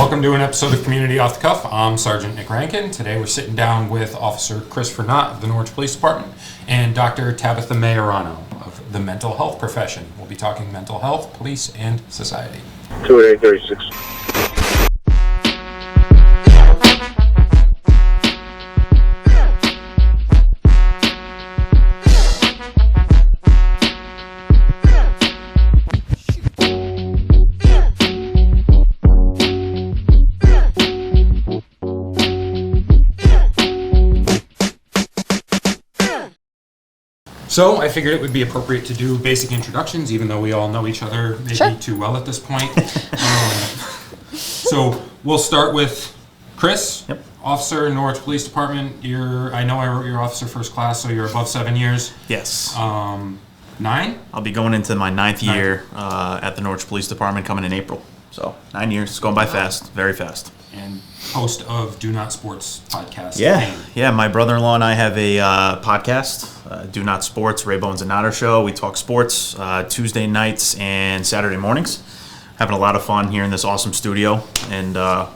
Welcome to an episode of Community Off the Cuff. I'm Sergeant Nick Rankin. Today we're sitting down with Officer Christopher Nott of the Norwich Police Department and Dr. Tabitha Maiorano of the mental health profession. We'll be talking mental health, police, and society. 2836. So I figured it would be appropriate to do basic introductions, even though we all know each other maybe too well at this point. So we'll start with Chris, Officer in Norwich Police Department. I know I wrote your officer first class, so you're above 7 years. Yes. 9? I'll be going into my ninth year at the Norwich Police Department coming in April. So 9 years. It's going by fast, very fast. And host of Do Not Sports podcast. Yeah. My brother-in-law and I have a podcast, Do Not Sports, Ray Bones and Notter Show. We talk sports Tuesday nights and Saturday mornings. Having a lot of fun here in this awesome studio, and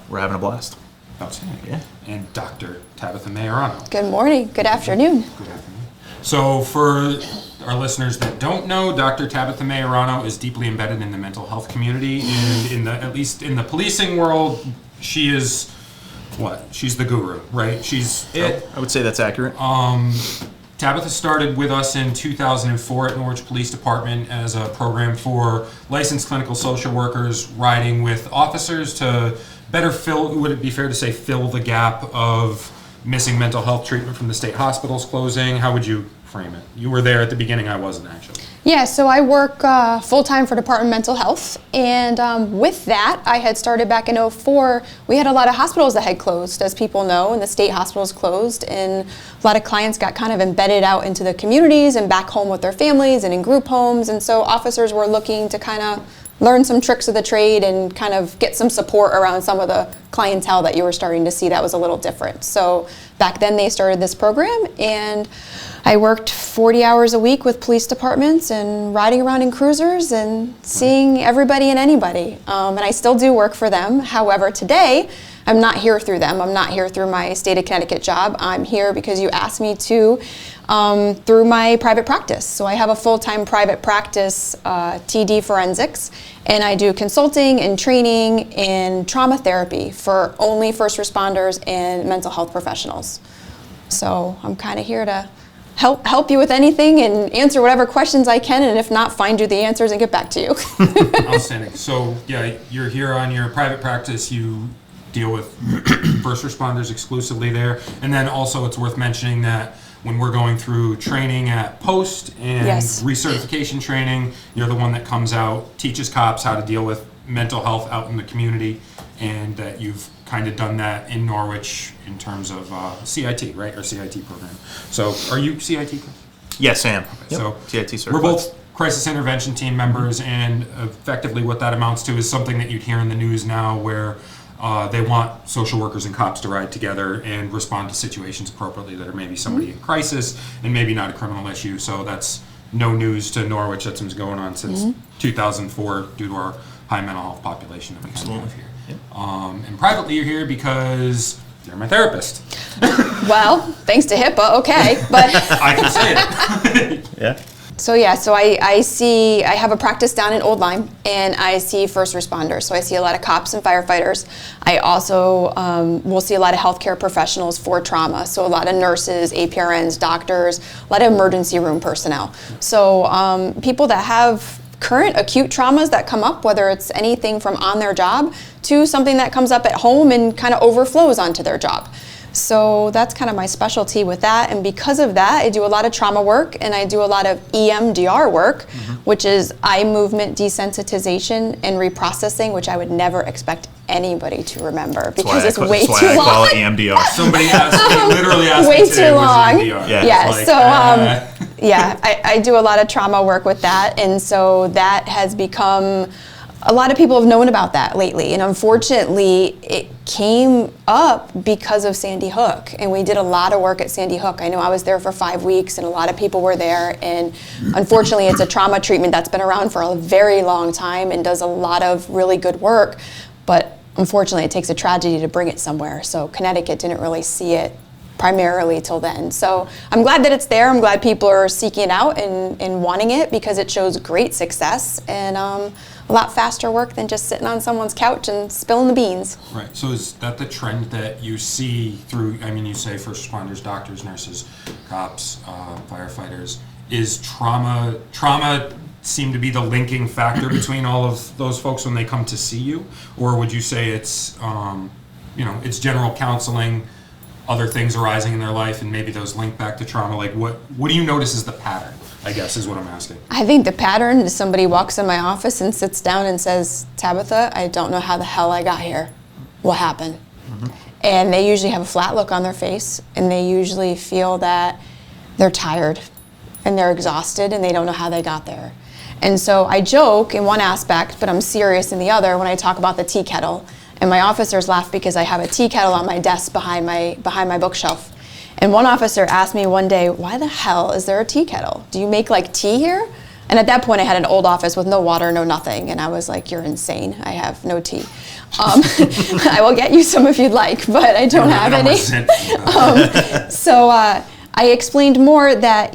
we're having a blast. Outstanding. Yeah. And Dr. Tabitha Maiorano. Good morning. Good afternoon. Good afternoon. So for our listeners that don't know, Dr. Tabitha Maiorano is deeply embedded in the mental health community, and at least in the policing world, she is she's the guru, right? She's it. I would say that's accurate. Tabitha started with us in 2004 at Norwich Police Department as a program for licensed clinical social workers riding with officers to better would it be fair to say, fill the gap of missing mental health treatment from the state hospitals closing? How would you frame it? You were there at the beginning, I wasn't actually. Yeah, so I work full-time for Department of Mental Health, and with that, I had started back in 2004. We had a lot of hospitals that had closed, as people know, and the state hospitals closed, and a lot of clients got kind of embedded out into the communities and back home with their families and in group homes, and so officers were looking to kind of learn some tricks of the trade and kind of get some support around some of the clientele that you were starting to see that was a little different. So back then they started this program, and I worked 40 hours a week with police departments and riding around in cruisers and seeing everybody and anybody. And I still do work for them. However, today, I'm not here through them. I'm not here through my state of Connecticut job. I'm here because you asked me to through my private practice. So I have a full-time private practice, TD Forensics, and I do consulting and training and trauma therapy for only first responders and mental health professionals. So I'm kind of here to help you with anything and answer whatever questions I can, and if not, find you the answers and get back to you. Outstanding. So yeah, you're here on your private practice. You deal with first responders exclusively there, and then also it's worth mentioning that when we're going through training at post and recertification training, you're the one that comes out, teaches cops how to deal with mental health out in the community, and that you've kind of done that in Norwich in terms of CIT, right? Or CIT program. So are you CIT? Yes, I am. Okay, so CIT certified. We're both crisis intervention team members, and effectively what that amounts to is something that you'd hear in the news now where they want social workers and cops to ride together and respond to situations appropriately that are maybe somebody in crisis and maybe not a criminal issue. So that's no news to Norwich. That's been going on since 2004 due to our high mental health population that we have here. Yep. And privately you're here because you're my therapist. Well, thanks to HIPAA, okay, but I can say it. Yeah. So I have a practice down in Old Lyme, and I see first responders. So I see a lot of cops and firefighters. I also will see a lot of healthcare professionals for trauma. So a lot of nurses, APRNs, doctors, a lot of emergency room personnel. So people that have current acute traumas that come up, whether it's anything from on their job to something that comes up at home and kind of overflows onto their job. So that's kind of my specialty with that, and because of that, I do a lot of trauma work, and I do a lot of EMDR work, which is eye movement desensitization and reprocessing, which I would never expect anybody to remember because it's way too long. That's why I call it EMDR. Somebody literally asked way me today too what long. EMDR. Yeah, I do a lot of trauma work with that, and so that has become a lot of people have known about that lately, and unfortunately, it came up because of Sandy Hook, and we did a lot of work at Sandy Hook. I know I was there for 5 weeks, and a lot of people were there, and unfortunately, it's a trauma treatment that's been around for a very long time and does a lot of really good work, but unfortunately, it takes a tragedy to bring it somewhere. So Connecticut didn't really see it primarily till then. So I'm glad that it's there. I'm glad people are seeking it out and wanting it, because it shows great success and a lot faster work than just sitting on someone's couch and spilling the beans. Right. So is that the trend that you see through, I mean, you say first responders, doctors, nurses, cops, firefighters. Is trauma seem to be the linking factor between all of those folks when they come to see you? Or would you say it's, it's general counseling, other things arising in their life, and maybe those link back to trauma? Like, what do you notice is the pattern, I guess, is what I'm asking. I think the pattern is somebody walks in my office and sits down and says, Tabitha, I don't know how the hell I got here. What happened? Mm-hmm. And they usually have a flat look on their face, and they usually feel that they're tired and they're exhausted and they don't know how they got there. And so I joke in one aspect, but I'm serious in the other when I talk about the tea kettle. And my officers laugh because I have a tea kettle on my desk behind my bookshelf. And one officer asked me one day, why the hell is there a tea kettle? Do you make like tea here? And at that point I had an old office with no water, no nothing. And I was like, you're insane. I have no tea. I will get you some if you'd like, but I don't have any. So I explained more that,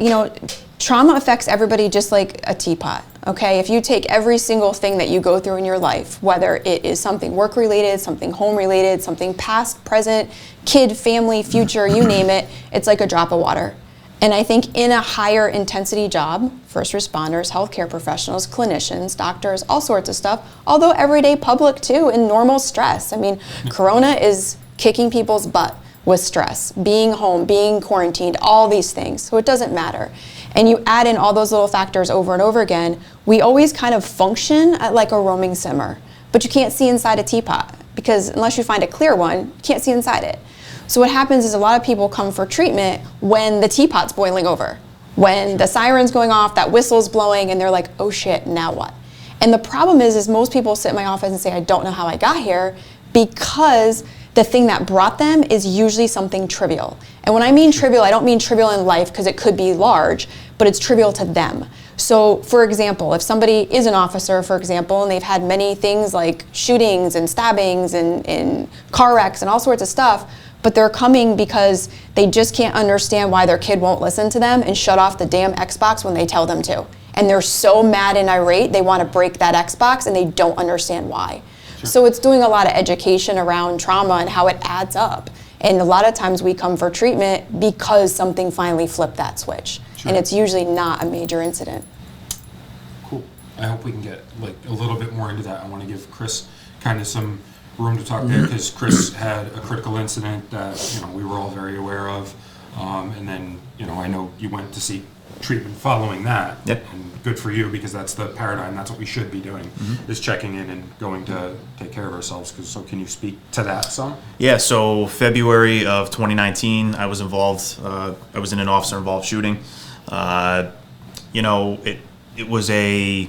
trauma affects everybody just like a teapot. Okay, if you take every single thing that you go through in your life, whether it is something work-related, something home-related, something past, present, kid, family, future, you name it, it's like a drop of water. And I think in a higher intensity job, first responders, healthcare professionals, clinicians, doctors, all sorts of stuff, although everyday public too, in normal stress. I mean, Corona is kicking people's butt with stress, being home, being quarantined, all these things, so it doesn't matter. And you add in all those little factors over and over again, we always kind of function at like a roaming simmer, but you can't see inside a teapot, because unless you find a clear one, you can't see inside it. So what happens is a lot of people come for treatment when the teapot's boiling over, when the siren's going off, that whistle's blowing, and they're like, oh shit, now what? And the problem is most people sit in my office and say, I don't know how I got here, because the thing that brought them is usually something trivial. And when I mean trivial, I don't mean trivial in life, because it could be large, but it's trivial to them. So for example, if somebody is an officer, for example, and they've had many things like shootings and stabbings and car wrecks and all sorts of stuff, but they're coming because they just can't understand why their kid won't listen to them and shut off the damn Xbox when they tell them to. And they're so mad and irate, they want to break that Xbox and they don't understand why. Sure. So it's doing a lot of education around trauma and how it adds up. And a lot of times we come for treatment because something finally flipped that switch. Sure. And it's usually not a major incident. Cool. I hope we can get like a little bit more into that. I want to give Chris kind of some room to talk there, because Chris had a critical incident that we were all very aware of, and then I know you went to seek treatment following that. Yep. And good for you, because that's the paradigm. That's what we should be doing, is checking in and going to take care of ourselves. So can you speak to that some? Yeah, so February of 2019, I was involved. I was in an officer-involved shooting. It was a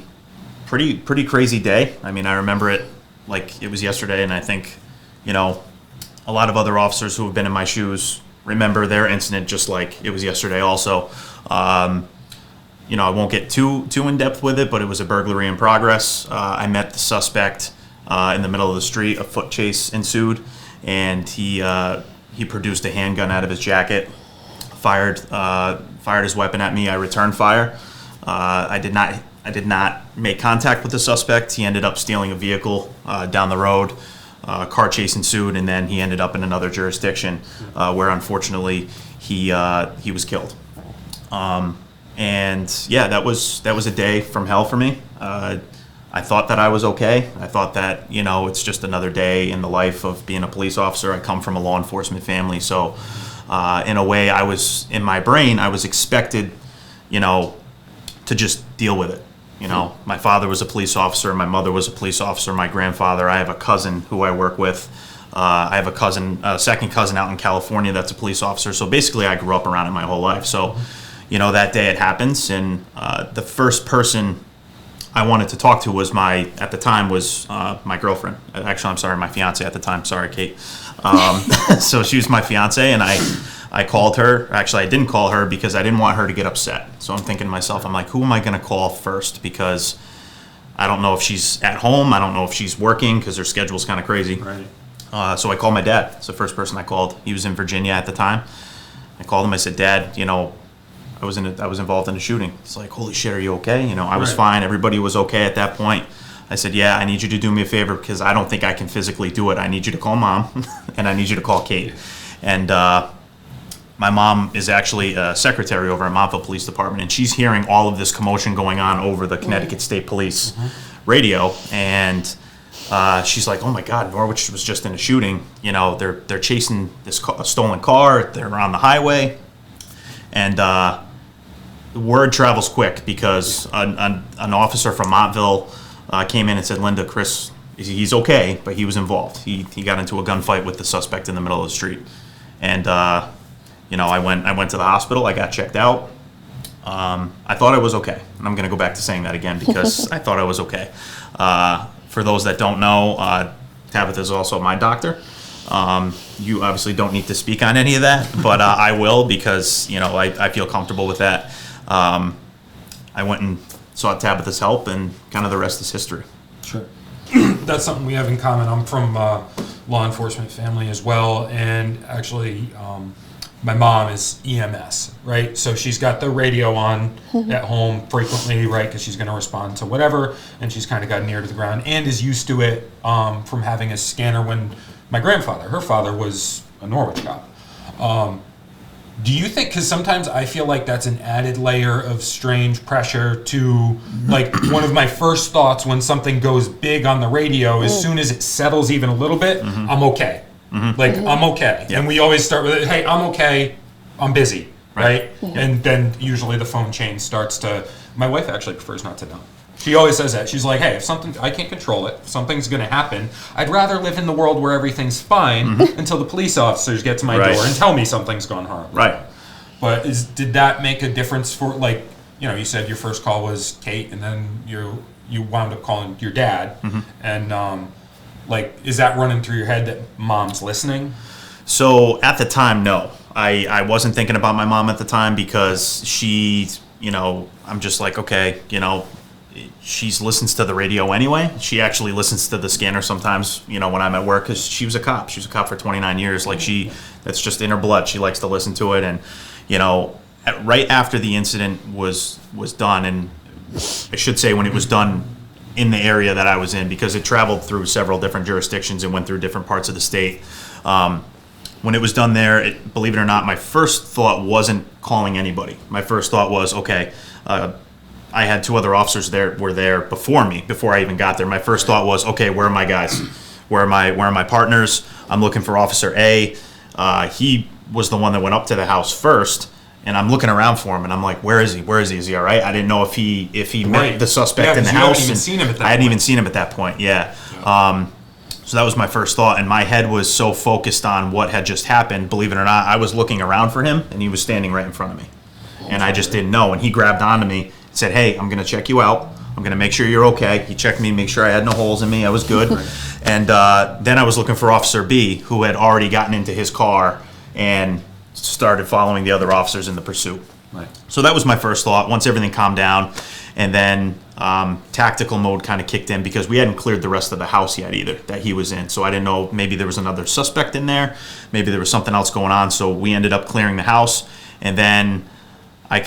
pretty crazy day. I mean, I remember it like it was yesterday, and I think, a lot of other officers who have been in my shoes remember their incident just like it was yesterday also. I won't get too in depth with it, but it was a burglary in progress. I met the suspect in the middle of the street. A foot chase ensued, and he produced a handgun out of his jacket, fired his weapon at me. I returned fire. I did not make contact with the suspect. He ended up stealing a vehicle down the road. Car chase ensued, and then he ended up in another jurisdiction where unfortunately he was killed. That was a day from hell for me. I thought that I was okay. I thought that it's just another day in the life of being a police officer. I come from a law enforcement family, so in a way, I was expected, to just deal with it. My father was a police officer, my mother was a police officer, my grandfather. I have a cousin who I work with. I have a second cousin out in California that's a police officer. So basically, I grew up around it my whole life. So, that day it happens, and the first person I wanted to talk to was my girlfriend. Actually, I'm sorry, my fiance at the time. Sorry, Kate. So she was my fiance, and I called her. Actually, I didn't call her because I didn't want her to get upset. So I'm thinking to myself, I'm like, who am I going to call first? Because I don't know if she's at home. I don't know if she's working because her schedule's kind of crazy. Right. So I called my dad. It's the first person I called. He was in Virginia at the time. I called him. I said, Dad, I was involved in a shooting. It's like, holy shit, are you okay? I was Right. fine. Everybody was okay at that point. I said, yeah, I need you to do me a favor because I don't think I can physically do it. I need you to call Mom and I need you to call Kate. And my mom is actually a secretary over at Montville Police Department, and she's hearing all of this commotion going on over the Connecticut State Police radio. And she's like, oh my God, Norwich was just in a shooting. They're chasing a stolen car. They're on the highway. And the word travels quick because an officer from Montville came in and said, Linda, Chris, he's okay, but he was involved. He got into a gunfight with the suspect in the middle of the street. And, I went to the hospital. I got checked out. I thought I was okay. And I'm going to go back to saying that again because I thought I was okay. For those that don't know, Tabitha is also my doctor. You obviously don't need to speak on any of that, but I will because, I feel comfortable with that. I went and sought Tabitha's help, and kind of the rest is history. Sure. That's something we have in common. I'm from law enforcement family as well, and actually my mom is EMS, right? So she's got the radio on at home frequently, right? Because she's going to respond to whatever, and she's kind of gotten ear to the ground and is used to it from having a scanner when my grandfather, her father, was a Norwich cop. Do you think, because sometimes I feel like that's an added layer of strange pressure to, like, one of my first thoughts when something goes big on the radio, as soon as it settles even a little bit, I'm okay. Like, I'm okay. Yep. And we always start with, hey, I'm okay, I'm busy, right? And then usually the phone chain starts to, my wife actually prefers not to know. She always says that. She's like, hey, if something, I can't control it. If something's going to happen, I'd rather live in the world where everything's fine until the police officers get to my door and tell me something's gone horribly. Right. But did that make a difference for, like, you said your first call was Kate, and then you wound up calling your dad, and is that running through your head that Mom's listening? So at the time, no. I wasn't thinking about my mom at the time because she, I'm just like, okay, she listens to the radio anyway. She actually listens to the scanner sometimes, when I'm at work, because she was a cop. She was a cop for 29 years. Like, that's just in her blood. She likes to listen to it. And, right after the incident was done, and I should say when it was done in the area that I was in, because it traveled through several different jurisdictions and went through different parts of the state. When it was done there, believe it or not, my first thought wasn't calling anybody. My first thought was, okay, I had two other officers were there before me, before I even got there. My first thought was, okay, where are my guys? Where are my partners? I'm looking for Officer A. He was the one that went up to the house first, and I'm looking around for him, and I'm like, where is he? Where is he? Is he all right? I didn't know if he met the suspect in the house. I hadn't even seen him at that point. Yeah. So that was my first thought, and my head was so focused on what had just happened. Believe it or not, I was looking around for him, and he was standing right in front of me, and I just didn't know. And he grabbed onto me. Said, hey, I'm going to check you out. I'm going to make sure you're okay. He checked me, make sure I had no holes in me. I was good. And then I was looking for Officer B, who had already gotten into his car and started following the other officers in the pursuit. Right. So that was my first thought, once everything calmed down. And then tactical mode kind of kicked in because we hadn't cleared the rest of the house yet either that he was in. So I didn't know, maybe there was another suspect in there. Maybe there was something else going on. So we ended up clearing the house. And then I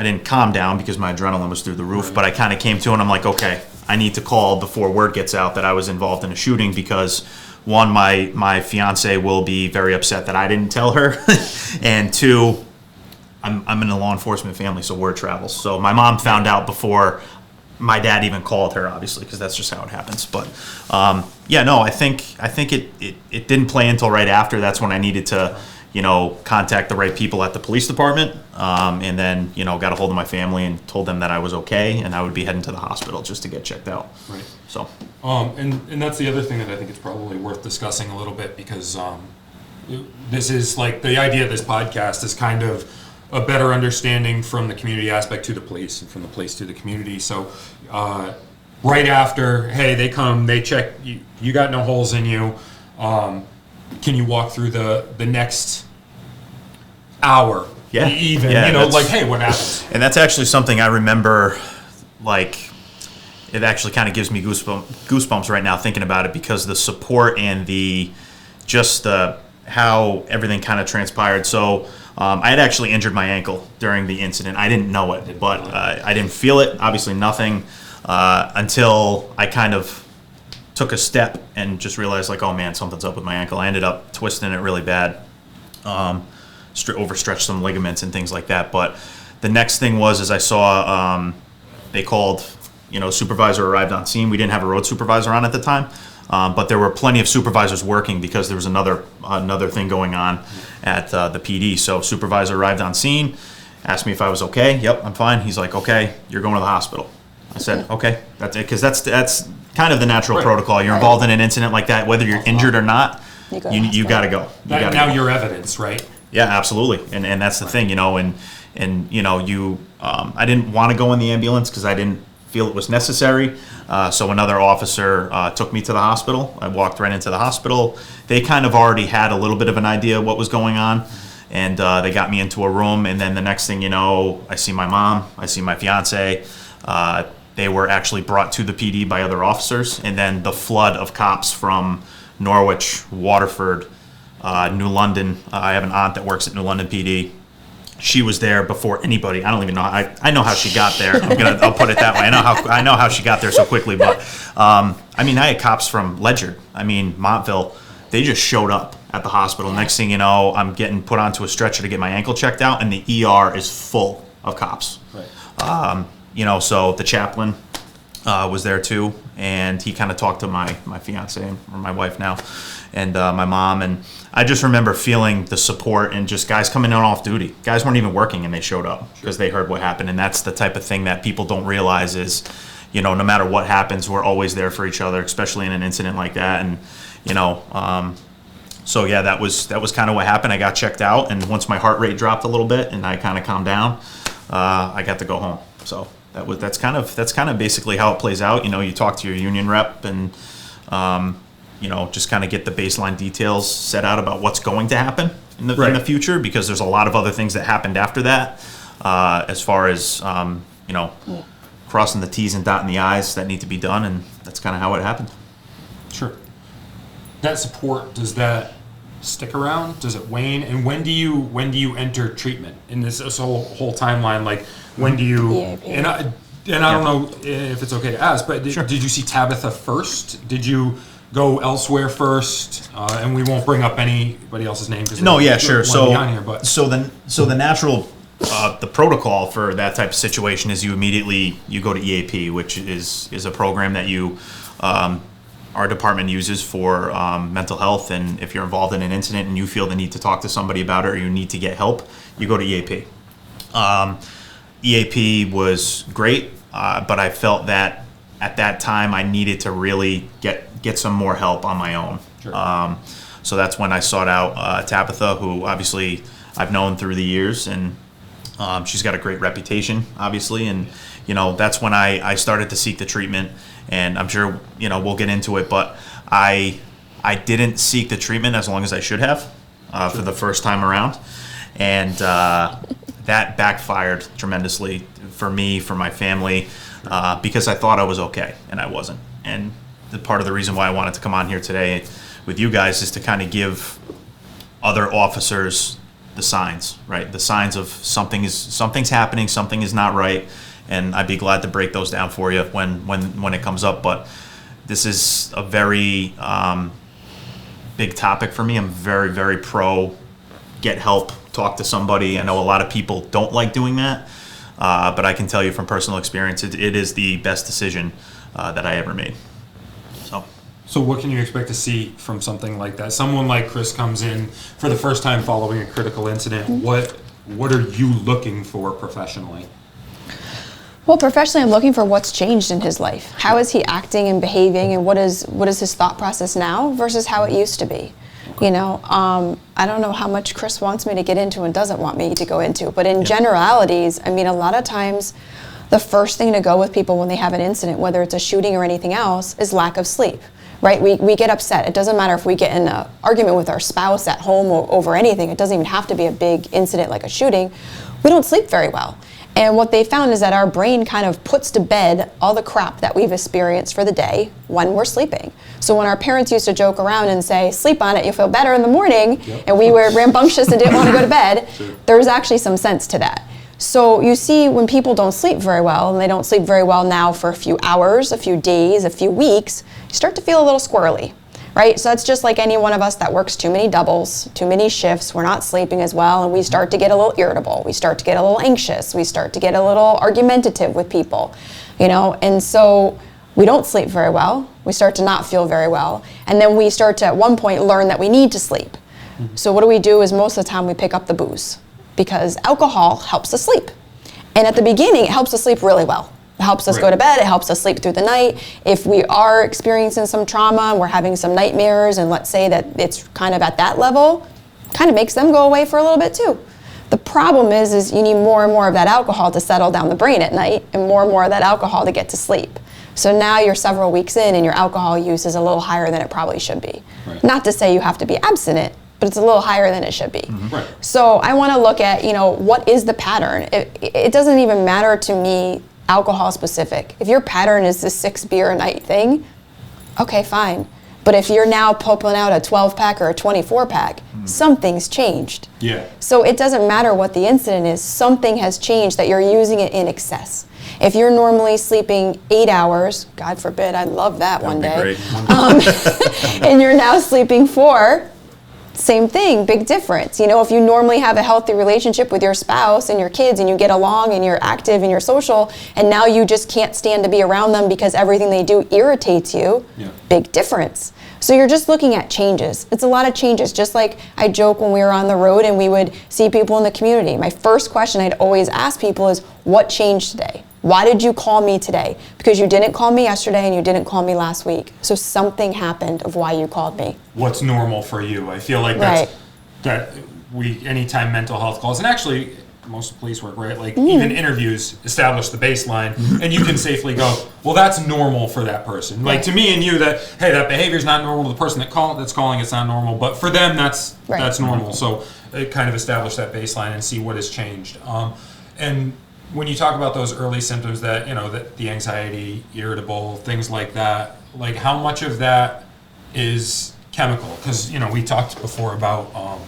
didn't calm down because my adrenaline was through the roof, but I kind of came to, and I'm like, okay, I need to call before word gets out that I was involved in a shooting because, one, my fiance will be very upset that I didn't tell her, and two, I'm in a law enforcement family, so word travels. So my mom found out before my dad even called her, obviously, because that's just how it happens. But I think it didn't play until right after. That's when I needed to contact the right people at the police department, and then, got a hold of my family and told them that I was okay and I would be heading to the hospital just to get checked out. Right. So, and that's the other thing that I think it's probably worth discussing a little bit because this is like the idea of this podcast is kind of a better understanding from the community aspect to the police and from the police to the community. So, right after, hey, they come, they check, you got no holes in you. Can you walk through the next hour? Yeah. Even, like, hey, what happened? And that's actually something I remember, like, it actually kind of gives me goosebumps right now thinking about it, because the support and how everything kind of transpired. So I had actually injured my ankle during the incident. I didn't know it, but I didn't feel it. Obviously, nothing until I kind of took a step and just realized, like, oh man, something's up with my ankle. I ended up twisting it really bad, overstretched some ligaments and things like that. But the next thing was I saw they called, supervisor arrived on scene. We didn't have a road supervisor on at the time. But there were plenty of supervisors working because there was another thing going on at the PD. So supervisor arrived on scene, asked me if I was okay. Yep, I'm fine. He's like, okay, you're going to the hospital. I said, okay, that's it, because that's kind of the natural protocol. You're involved in an incident like that, whether you're injured or not, you got to go. Now you're evidence, right? Yeah, absolutely, and that's the thing, I didn't want to go in the ambulance because I didn't feel it was necessary. So another officer took me to the hospital. I walked right into the hospital. They kind of already had a little bit of an idea of what was going on, and they got me into a room. And then the next thing you know, I see my mom, I see my fiance. They were actually brought to the PD by other officers, and then the flood of cops from Norwich, Waterford, New London. I have an aunt that works at New London PD. She was there before anybody. I don't even know. I know how she got there. I'll put it that way. I know how she got there so quickly. But I had cops from Ledyard. Montville. They just showed up at the hospital. Next thing you know, I'm getting put onto a stretcher to get my ankle checked out, and the ER is full of cops. Right. So the chaplain was there too, and he kind of talked to my fiance, or my wife now, and my mom, and I just remember feeling the support and just guys coming in off duty. Guys weren't even working and they showed up because they heard what happened, and that's the type of thing that people don't realize is, no matter what happens, we're always there for each other, especially in an incident like that, and so yeah, that was kind of what happened. I got checked out, and once my heart rate dropped a little bit and I kind of calmed down, I got to go home. So that's kind of basically how it plays out. You talk to your union rep and just kind of get the baseline details set out about what's going to happen in the future, because there's a lot of other things that happened after that, as far as crossing the T's and dotting the I's that need to be done, and that's kind of how it happened. Sure. That support, does that stick around? Does it wane? And when do you enter treatment in this whole timeline? Like, when do you? EAP. And I don't know if it's okay to ask, but did you see Tabitha first? Did you go elsewhere first? And we won't bring up anybody else's name because sure. So the natural the protocol for that type of situation is you go to EAP, which is a program that our department uses for mental health, and if you're involved in an incident and you feel the need to talk to somebody about it or you need to get help, you go to EAP. EAP was great, but I felt that at that time I needed to really get some more help on my own. Sure. So that's when I sought out Tabitha, who obviously I've known through the years, and she's got a great reputation, obviously, and that's when I started to seek the treatment. And I'm sure we'll get into it, but I didn't seek the treatment as long as I should have for the first time around, and that backfired tremendously for me, for my family, because I thought I was okay and I wasn't. And the part of the reason why I wanted to come on here today with you guys is to kind of give other officers the signs, right? The signs of something's happening, something is not right. And I'd be glad to break those down for you when it comes up. But this is a very big topic for me. I'm very, very pro get help, talk to somebody. I know a lot of people don't like doing that, but I can tell you from personal experience, it is the best decision that I ever made. So what can you expect to see from something like that? Someone like Chris comes in for the first time following a critical incident. What are you looking for professionally? Well, professionally, I'm looking for what's changed in his life. How is he acting and behaving, and what is his thought process now versus how it used to be? I don't know how much Chris wants me to get into and doesn't want me to go into, but in generalities, a lot of times the first thing to go with people when they have an incident, whether it's a shooting or anything else, is lack of sleep, right? We get upset. It doesn't matter if we get in an argument with our spouse at home or over anything. It doesn't even have to be a big incident like a shooting. We don't sleep very well. And what they found is that our brain kind of puts to bed all the crap that we've experienced for the day when we're sleeping. So when our parents used to joke around and say, sleep on it, you'll feel better in the morning, and we were rambunctious and didn't want to go to bed, there's actually some sense to that. So you see when people don't sleep very well, and they don't sleep very well now for a few hours, a few days, a few weeks, you start to feel a little squirrely. Right? So that's just like any one of us that works too many doubles, too many shifts, we're not sleeping as well, and we start to get a little irritable, we start to get a little anxious, we start to get a little argumentative with people, and so we don't sleep very well, we start to not feel very well, and then we start to at one point learn that we need to sleep. So what do we do is most of the time we pick up the booze, because alcohol helps us sleep. And at the beginning, it helps us sleep really well. It helps us go to bed, it helps us sleep through the night. If we are experiencing some trauma and we're having some nightmares, and let's say that it's kind of at that level, kind of makes them go away for a little bit too. The problem is you need more and more of that alcohol to settle down the brain at night, and more of that alcohol to get to sleep. So now you're several weeks in and your alcohol use is a little higher than it probably should be. Right. Not to say you have to be abstinent, but it's a little higher than it should be. Right. So I want to look at, what is the pattern? It doesn't even matter to me alcohol specific. If your pattern is the 6 beer a night thing, okay, fine. But if you're now pulling out a 12-pack or a 24-pack, something's changed. Yeah. So it doesn't matter what the incident is, something has changed that you're using it in excess. If you're normally sleeping 8 hours, God forbid, I'd love that one day. And you're now sleeping 4, same thing, big difference. If you normally have a healthy relationship with your spouse and your kids and you get along and you're active and you're social, and now you just can't stand to be around them because everything they do irritates you, big difference. So you're just looking at changes. It's a lot of changes. Just like I joke when we were on the road and we would see people in the community. My first question I'd always ask people is, what changed today? Why did you call me today? Because you didn't call me yesterday and you didn't call me last week. So something happened of why you called me. What's normal for you? I feel like anytime mental health calls, and actually most police work, right? Like even interviews establish the baseline, and you can safely go, well, that's normal for that person. Like to me and you, that behavior is not normal. The person that's calling, it's not normal, but for them, that's normal. So it kind of establish that baseline and see what has changed. And when you talk about those early symptoms that, that the anxiety, irritable, things like that, like how much of that is chemical? Because, we talked before about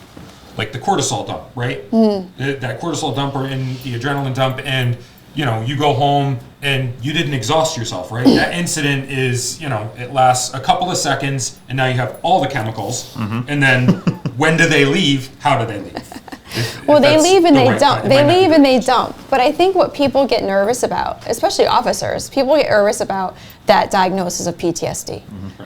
like the cortisol dump, right? That cortisol dump or in the adrenaline dump, and, you go home and you didn't exhaust yourself, right? That incident is, it lasts a couple of seconds and now you have all the chemicals. And then when do they leave? How do they leave? Well, they leave and they dump. They leave and they dump. But I think what people get nervous about, especially officers, people get nervous about that diagnosis of PTSD.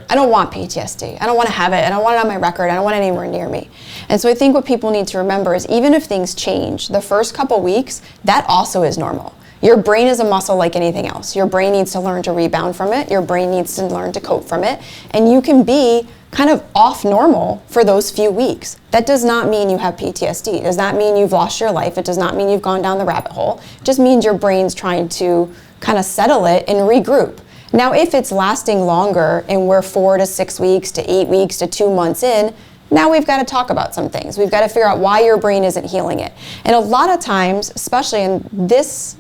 I don't want PTSD. I don't want to have it. I don't want it on my record. I don't want it anywhere near me. And so I think what people need to remember is even if things change, the first couple weeks, that also is normal. Your brain is a muscle like anything else. Your brain needs to learn to rebound from it. Your brain needs to learn to cope from it. And you can be kind of off normal for those few weeks. That does not mean you have PTSD. It does not mean you've lost your life. It does not mean you've gone down the rabbit hole. It just means your brain's trying to kind of settle it and regroup. Now, if it's lasting longer and we're 4 to 6 weeks to 8 weeks to 2 months in, now we've got to talk about some things. We've got to figure out why your brain isn't healing it. And a lot of times, especially in this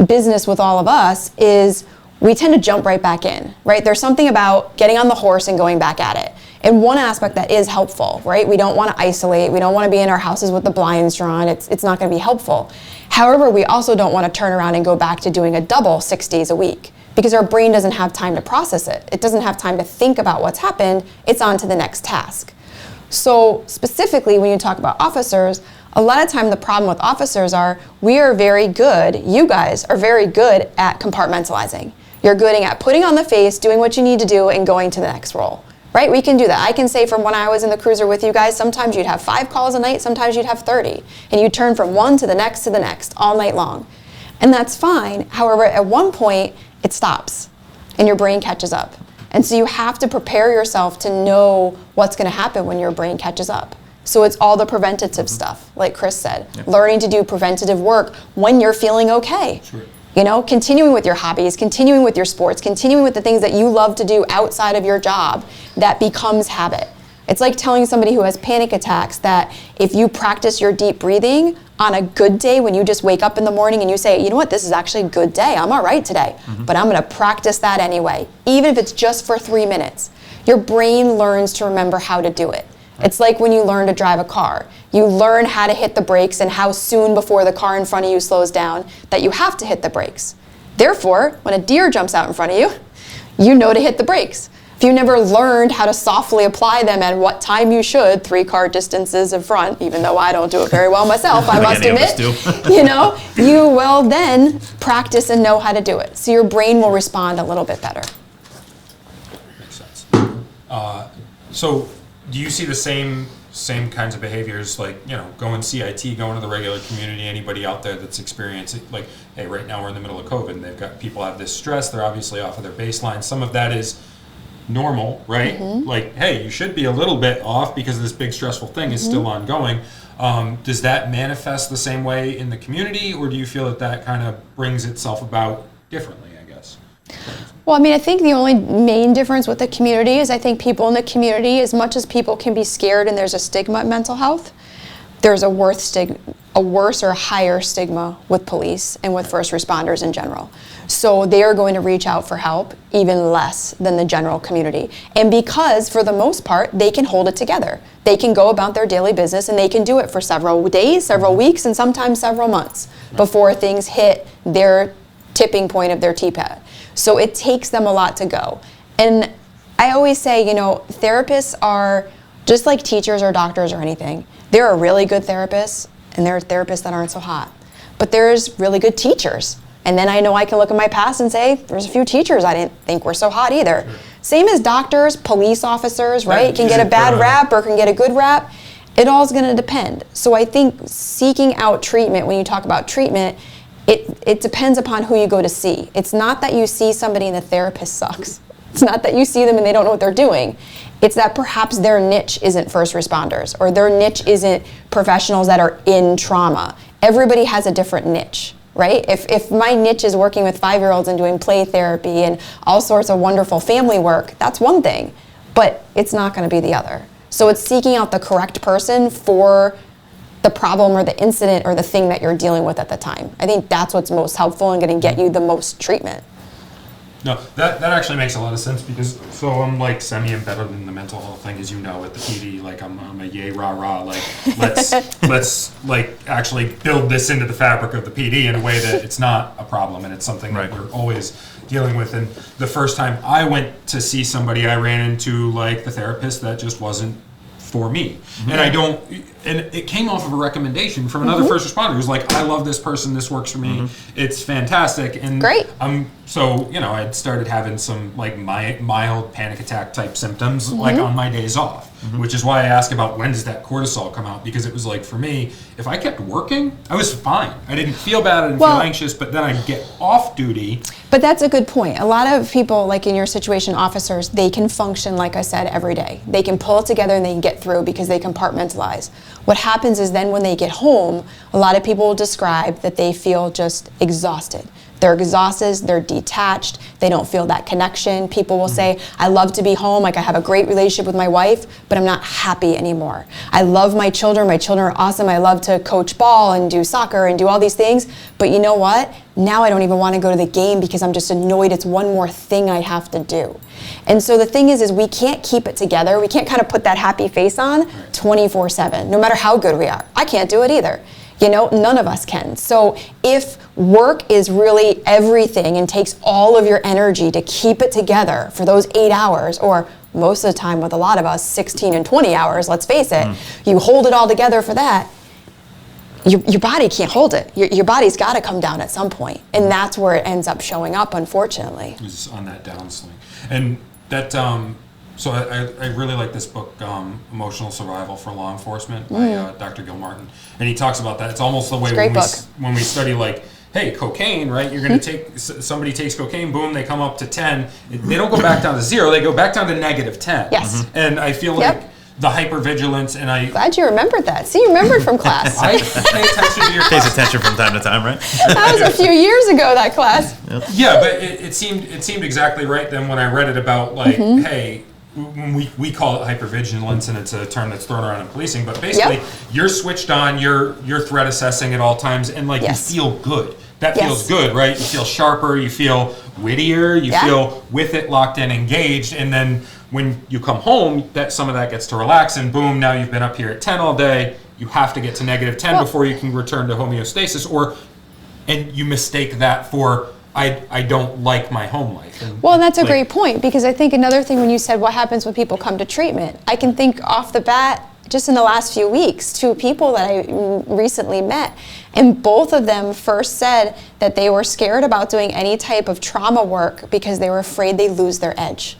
business with all of us, is we tend to jump right back in, right? There's something about getting on the horse and going back at it. And one aspect that is helpful, right? We don't want to isolate. We don't want to be in our houses with the blinds drawn. It's not going to be helpful. However, we also don't want to turn around and go back to doing a double 6 days a week because our brain doesn't have time to process it. It doesn't have time to think about what's happened. It's on to the next task. So specifically, when you talk about officers, a lot of time the problem with officers are we are very good, you guys are very good at compartmentalizing. You're good at putting on the face, doing what you need to do, and going to the next role, right? We can do that. I can say from when I was in the cruiser with you guys, sometimes you'd have 5 calls a night, sometimes you'd have 30, and you turn from one to the next all night long. And that's fine. However, at one point, it stops, and your brain catches up. And so you have to prepare yourself to know what's going to happen when your brain catches up. So it's all the preventative stuff, like Chris said, learning to do preventative work when you're feeling okay. Sure. Continuing with your hobbies, continuing with your sports, continuing with the things that you love to do outside of your job, that becomes habit. It's like telling somebody who has panic attacks that if you practice your deep breathing on a good day, when you just wake up in the morning and you say, you know what, this is actually a good day, I'm all right today, but I'm going to practice that anyway, even if it's just for 3 minutes. Your brain learns to remember how to do it. It's like when you learn to drive a car. You learn how to hit the brakes and how soon before the car in front of you slows down that you have to hit the brakes. Therefore, when a deer jumps out in front of you, you know to hit the brakes. If you never learned how to softly apply them at what time you should, 3-car distances in front, even though I don't do it very well myself, I must admit, you will then practice and know how to do it. So your brain will respond a little bit better. Makes sense. So do you see the same kinds of behaviors, like, going CIT, going to the regular community, anybody out there that's experiencing, like, hey, right now we're in the middle of COVID and they've got people have this stress, they're obviously off of their baseline. Some of that is normal, right? Like, hey, you should be a little bit off because this big stressful thing is still ongoing. Does that manifest the same way in the community, or do you feel that kind of brings itself about differently, I guess? Well, I mean, I think the only main difference with the community is I think people in the community, as much as people can be scared and there's a stigma in mental health, there's a worse or higher stigma with police and with first responders in general. So they are going to reach out for help even less than the general community. And because, for the most part, they can hold it together. They can go about their daily business and they can do it for several days, several weeks, and sometimes several months before things hit their tipping point of their TPAD. So it takes them a lot to go. And I always say, therapists are just like teachers or doctors or anything. There are really good therapists and there are therapists that aren't so hot. But there's really good teachers. And then I know I can look at my past and say, there's a few teachers I didn't think were so hot either. Sure. Same as doctors, police officers, right? Can get a bad rap or can get a good rap. It all is going to depend. So I think seeking out treatment, when you talk about treatment, it depends upon who you go to see. It's not that you see somebody and the therapist sucks. It's not that you see them and they don't know what they're doing. It's that perhaps their niche isn't first responders or their niche isn't professionals that are in trauma. Everybody has a different niche, right? If my niche is working with 5-year-olds and doing play therapy and all sorts of wonderful family work, that's one thing, but it's not going to be the other. So it's seeking out the correct person for the problem or the incident or the thing that you're dealing with at the time. I think that's what's most helpful and going to get you the most treatment. No, that actually makes a lot of sense because I'm like semi-embedded in the mental health thing, as you know, at the PD. Like I'm a yay rah rah. Like let's like actually build this into the fabric of the PD in a way that it's not a problem and it's something that we're always dealing with. And the first time I went to see somebody, I ran into like the therapist that just wasn't for me, and it came off of a recommendation from another first responder who's like, I love this person, this works for me, it's fantastic, and great. So I'd started having some like mild panic attack type symptoms like on my days off, which is why I ask about when does that cortisol come out, because it was like for me, if I kept working, I was fine. I didn't feel bad, I didn't feel anxious, but then I'd get off duty. But that's a good point. A lot of people, like in your situation, officers, they can function, like I said, every day. They can pull it together and they can get through because they compartmentalize. What happens is then when they get home, a lot of people will describe that they feel just exhausted. They're exhausted, they're detached, they don't feel that connection. People will say, I love to be home, like I have a great relationship with my wife, but I'm not happy anymore. I love my children are awesome, I love to coach ball and do soccer and do all these things, but you know what? Now I don't even want to go to the game because I'm just annoyed it's one more thing I have to do. And so the thing is we can't keep it together. We can't kind of put that happy face on 24/7, no matter how good we are. I can't do it either. None of us can. So if work is really everything and takes all of your energy to keep it together for those 8 hours, or most of the time with a lot of us, 16 and 20 hours, let's face it, you hold it all together for that, your body can't hold it. Your body's got to come down at some point. And that's where it ends up showing up, unfortunately. It's on that downswing. And that, so I really like this book, Emotional Survival for Law Enforcement by Dr. Gil Martin. And he talks about that. It's almost the way when we study like, hey, cocaine, right? You're going to somebody takes cocaine, boom, they come up to 10. They don't go back down to 0. They go back down to -10. Yes. And I feel like the hypervigilance, and I... Glad you remembered that. See, you remembered from class. I pay attention to your class. Pays attention from time to time, right? That was a few years ago, that class. Yeah, but it seemed exactly right then when I read it about, like, hey, when we call it hypervigilance, and it's a term that's thrown around in policing, but basically you're switched on, you're threat assessing at all times, and like you feel good. That feels good, right? You feel sharper, you feel wittier, you feel with it, locked in, engaged, and then when you come home, that some of that gets to relax, and boom, now you've been up here at 10 all day. You have to get to -10 before you can return to homeostasis, and you mistake that for I don't like my home life. And that's a great point, because I think another thing when you said what happens when people come to treatment, I can think off the bat, just in the last few weeks, 2 people that I recently met, and both of them first said that they were scared about doing any type of trauma work because they were afraid they lose their edge.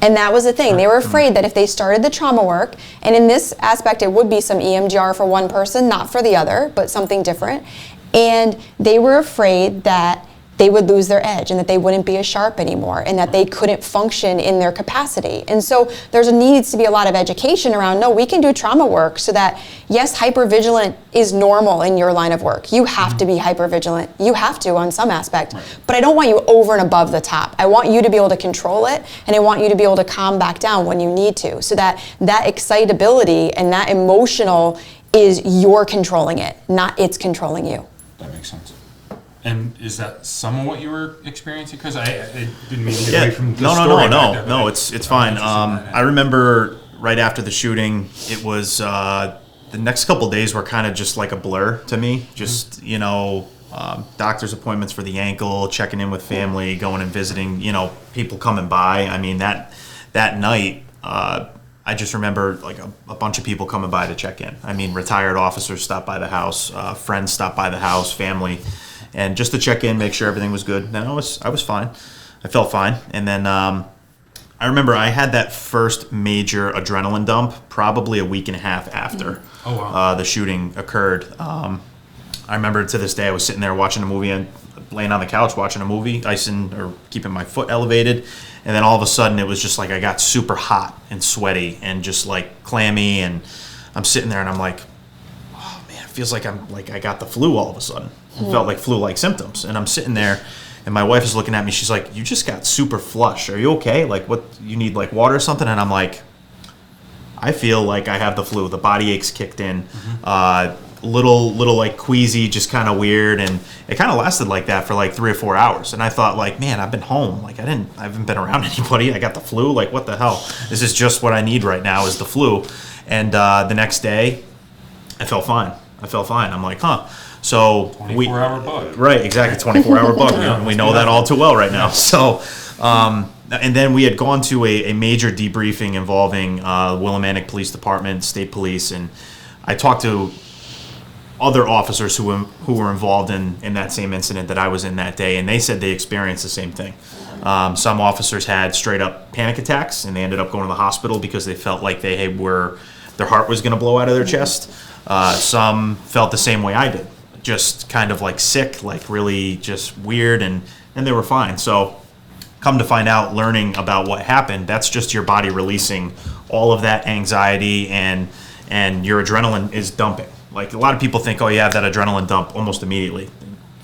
And that was the thing. They were afraid that if they started the trauma work, and in this aspect it would be some EMDR for one person, not for the other, but something different, and they were afraid that they would lose their edge and that they wouldn't be as sharp anymore and that they couldn't function in their capacity. And so needs to be a lot of education around, no, we can do trauma work so that, yes, hypervigilant is normal in your line of work. You have to be hypervigilant. You have to on some aspect. But I don't want you over and above the top. I want you to be able to control it, and I want you to be able to calm back down when you need to, so that excitability and that emotional is you're controlling it, not it's controlling you. That makes sense. And is that some of what you were experiencing? Because I didn't mean to get away from the story. No, it's fine. I remember right after the shooting, it was the next couple of days were kind of just like a blur to me. Just doctor's appointments for the ankle, checking in with family, going and visiting. People coming by. I mean that night. I just remember like a bunch of people coming by to check in. I mean, retired officers stopped by the house, friends stopped by the house, family. And just to check in, make sure everything was good. Then I was fine. I felt fine. And then I remember I had that first major adrenaline dump probably a week and a half after the shooting occurred. I remember to this day I was sitting there watching a movie and laying on the couch watching a movie, keeping my foot elevated. And then all of a sudden it was just like I got super hot and sweaty and just like clammy. And I'm sitting there and I'm like, oh man, it feels like I got the flu all of a sudden. It felt like flu-like symptoms. And I'm sitting there, and my wife is looking at me. She's like, you just got super flush. Are you okay? Like, what, you need like water or something? And I'm like, I feel like I have the flu. The body aches kicked in. Little like queasy, just kind of weird. And it kind of lasted like that for like 3 or 4 hours. And I thought like, man, I've been home. Like I haven't been around anybody. I got the flu. Like what the hell? This is just what I need right now is the flu. And the next day, I felt fine. I'm like, huh. So 24-hour bug. Right, exactly, 24-hour bug. We know that all too well right now. So, and then we had gone to a major debriefing involving Willimantic Police Department, State Police, and I talked to other officers who were involved in that same incident that I was in that day, and they said they experienced the same thing. Some officers had straight up panic attacks, and they ended up going to the hospital because they felt like their heart was going to blow out of their chest. Some felt the same way I did. Just kind of like sick, like really just weird, and they were fine. So come to find out, learning about what happened, that's just your body releasing all of that anxiety, and your adrenaline is dumping. Like a lot of people think, oh, you have that adrenaline dump almost immediately.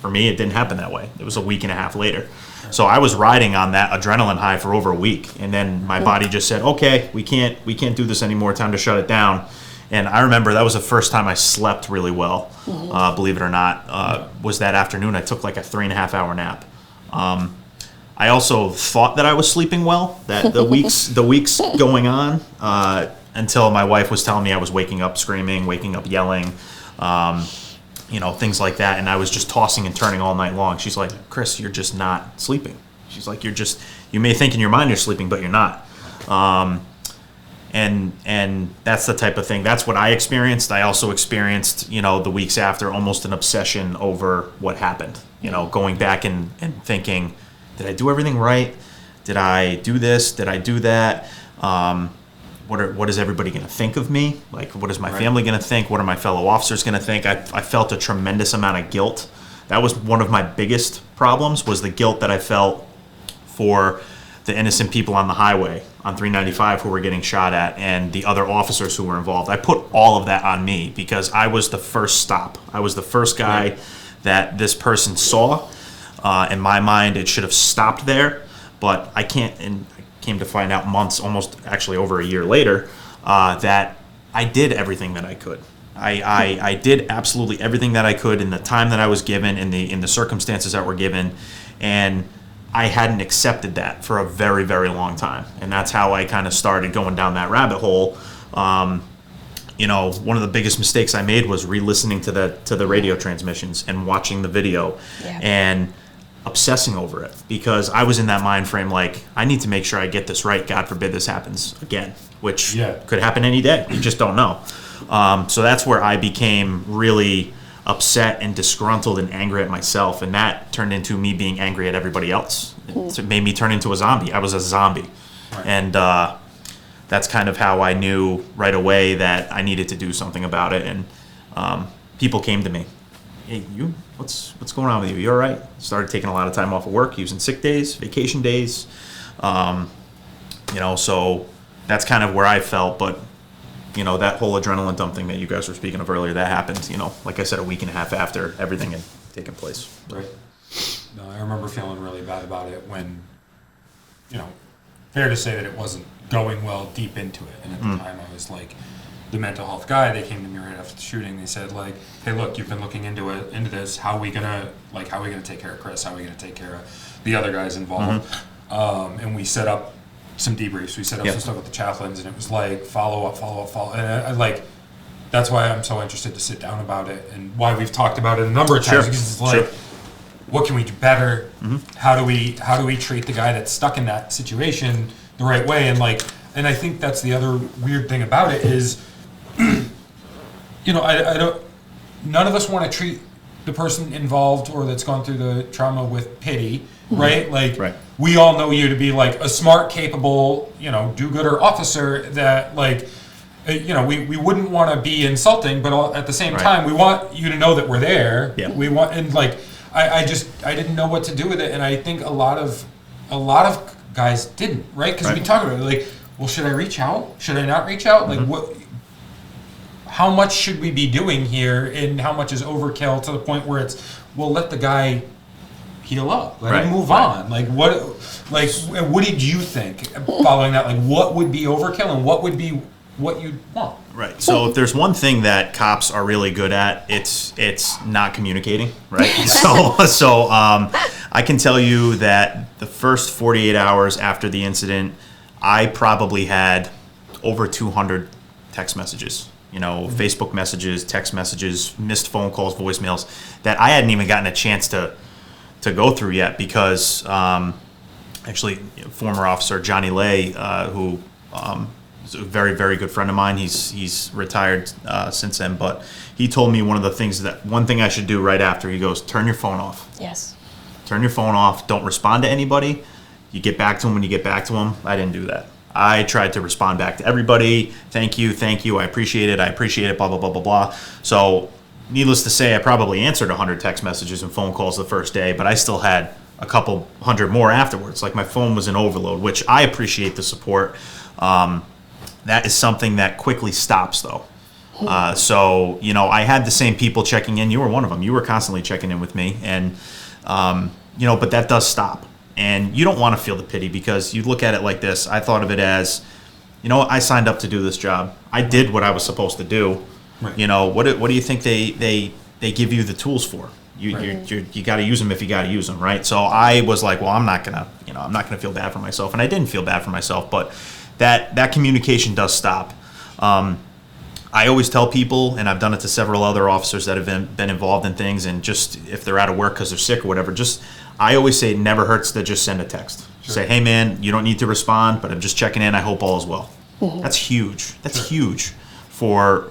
For me, it didn't happen that way. It was a week and a half later. So I was riding on that adrenaline high for over a week, and then my body just said, okay, we can't do this anymore. Time to shut it down. And I remember that was the first time I slept really well, believe it or not, was that afternoon. I took like a 3.5-hour nap. I also thought that I was sleeping well, that the weeks going on, until my wife was telling me I was waking up screaming, waking up yelling, things like that. And I was just tossing and turning all night long. She's like, Chris, you're just not sleeping. She's like, you may think in your mind you're sleeping, but you're not. And that's the type of thing. That's what I experienced. I also experienced, the weeks after, almost an obsession over what happened. Going back and thinking, did I do everything right? Did I do this? Did I do that? What is everybody going to think of me? Like, what is my family going to think? What are my fellow officers going to think? I felt a tremendous amount of guilt. That was one of my biggest problems, was the guilt that I felt for the innocent people on the highway on 395 who were getting shot at, and the other officers who were involved. I put all of that on me because I was the first stop. I was the first guy that this person saw. In my mind, it should have stopped there, but I can't came to find out months, almost actually over a year later, that I did everything that I could. I did absolutely everything that I could in the time that I was given, in the circumstances that were given, and I hadn't accepted that for a very, very long time. And that's how I kind of started going down that rabbit hole. One of the biggest mistakes I made was re-listening to the radio transmissions and watching the video and obsessing over it, because I was in that mind frame like, I need to make sure I get this right. God forbid this happens again, which could happen any day. You just don't know. So that's where I became really upset and disgruntled and angry at myself, and that turned into me being angry at everybody else. It made me turn into a zombie. I was a zombie. Right. And that's kind of how I knew right away that I needed to do something about it. And people came to me, hey, what's going on with you? You all right? Started taking a lot of time off of work, using sick days, vacation days. So that's kind of where I felt. But that whole adrenaline dump thing that you guys were speaking of earlier, that happened, like I said, a week and a half after everything had taken place. Right. No, I remember feeling really bad about it when, fair to say that it wasn't going well deep into it. And at the time I was like the mental health guy. They came to me right after the shooting. They said like, hey, look, you've been looking into this. How are we gonna take care of Chris? How are we gonna take care of the other guys involved? And we set up some debriefs. We set up some stuff with the chaplains, and it was like follow up. And I like, that's why I'm so interested to sit down about it, and why we've talked about it a number of times, because it's like, what can we do better? How do we treat the guy that's stuck in that situation the right way? And I think that's the other weird thing about it is, I don't. None of us want to treat the person involved or that's gone through the trauma with pity, right? Like, we all know you to be like a smart, capable, do-gooder officer that we wouldn't want to be insulting, but at the same time, we want you to know that we're there. Yeah. We want, and I didn't know what to do with it, and I think a lot of guys didn't, right? Because we talk about it, like, well, should I reach out? Should I not reach out? Like, what? How much should we be doing here, and how much is overkill to the point where it's, well, let the guy heal up, let him move on. Like, what did you think following that? Like, what would be overkill, and what would be what you'd want? Right. So if there's one thing that cops are really good at, it's not communicating, right? So I can tell you that the first 48 hours after the incident, I probably had over 200 text messages, Facebook messages, text messages, missed phone calls, voicemails that I hadn't even gotten a chance to go through yet, because actually former officer Johnny Lay, who is a very, very good friend of mine, he's retired since then, but he told me one thing I should do right after, he goes, turn your phone off. Yes. Turn your phone off. Don't respond to anybody. You get back to them when you get back to them. I didn't do that. I tried to respond back to everybody. Thank you. I appreciate it. Blah, blah, blah, blah, blah. So needless to say, I probably answered 100 text messages and phone calls the first day, but I still had a couple hundred more afterwards. Like, my phone was in overload, which I appreciate the support. That is something that quickly stops, though. So, I had the same people checking in. You were one of them. You were constantly checking in with me. And, but that does stop. And you don't want to feel the pity, because you look at it like this. I thought of it as, I signed up to do this job. I did what I was supposed to do. Right. What do you think they give you the tools for? You got to use them if you got to use them, right? So I was like, well, I'm not gonna feel bad for myself, and I didn't feel bad for myself. But that communication does stop. I always tell people, and I've done it to several other officers that have been involved in things, and just if they're out of work because they're sick or whatever, I always say it never hurts to just send a text. Sure. Say, hey man, you don't need to respond, but I'm just checking in. I hope all is well. Mm-hmm. That's huge. That's huge for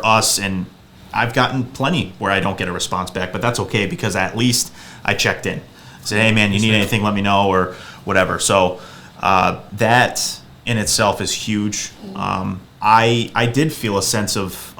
us. And I've gotten plenty where I don't get a response back, but that's okay, because at least I checked in. Said, hey man, you need anything, let me know, or whatever. So that in itself is huge. I did feel a sense of,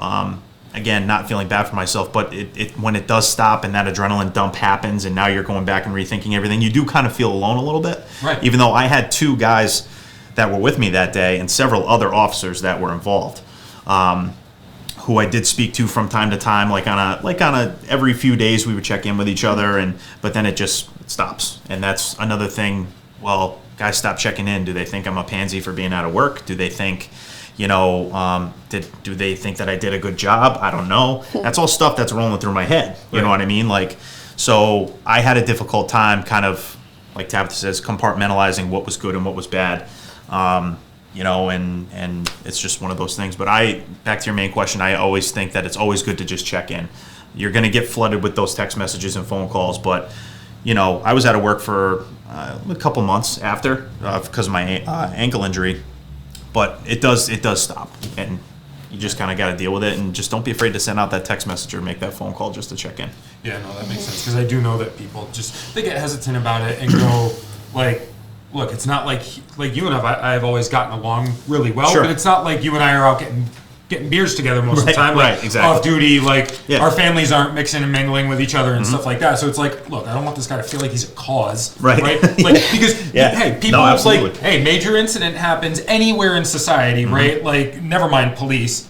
again, not feeling bad for myself, but when it does stop and that adrenaline dump happens, and now you're going back and rethinking everything, you do kind of feel alone a little bit. Right. Even though I had 2 guys that were with me that day and several other officers that were involved, who I did speak to from time to time, like on a every few days we would check in with each other, but then it stops. And that's another thing. Well, guys stop checking in? Do they think I'm a pansy for being out of work? Do they think, you know, do they think that I did a good job? I don't know. That's all stuff that's rolling through my head. You know what I mean? Like, so I had a difficult time kind of, like Tabitha says, compartmentalizing what was good and what was bad. You know, and it's just one of those things. But back to your main question, I always think that it's always good to just check in. You're going to get flooded with those text messages and phone calls, but, you know, I was out of work for a couple months after because of my ankle injury, but it does stop, and you just kind of got to deal with it, and just don't be afraid to send out that text message or make that phone call just to check in. Yeah, no, that makes sense, because I do know that people they get hesitant about it and go like, look, it's not like you and I've always gotten along really well, Sure. but it's not like you and I are out getting beers together most of the time, like right, exactly. off duty, like Yeah. our families aren't mixing and mingling with each other and stuff like that. So it's like, look, I don't want this guy to feel like he's a cause, right? Like, because Yeah. hey, people No, absolutely. like, hey, major incident happens anywhere in society, right? Like, never mind police.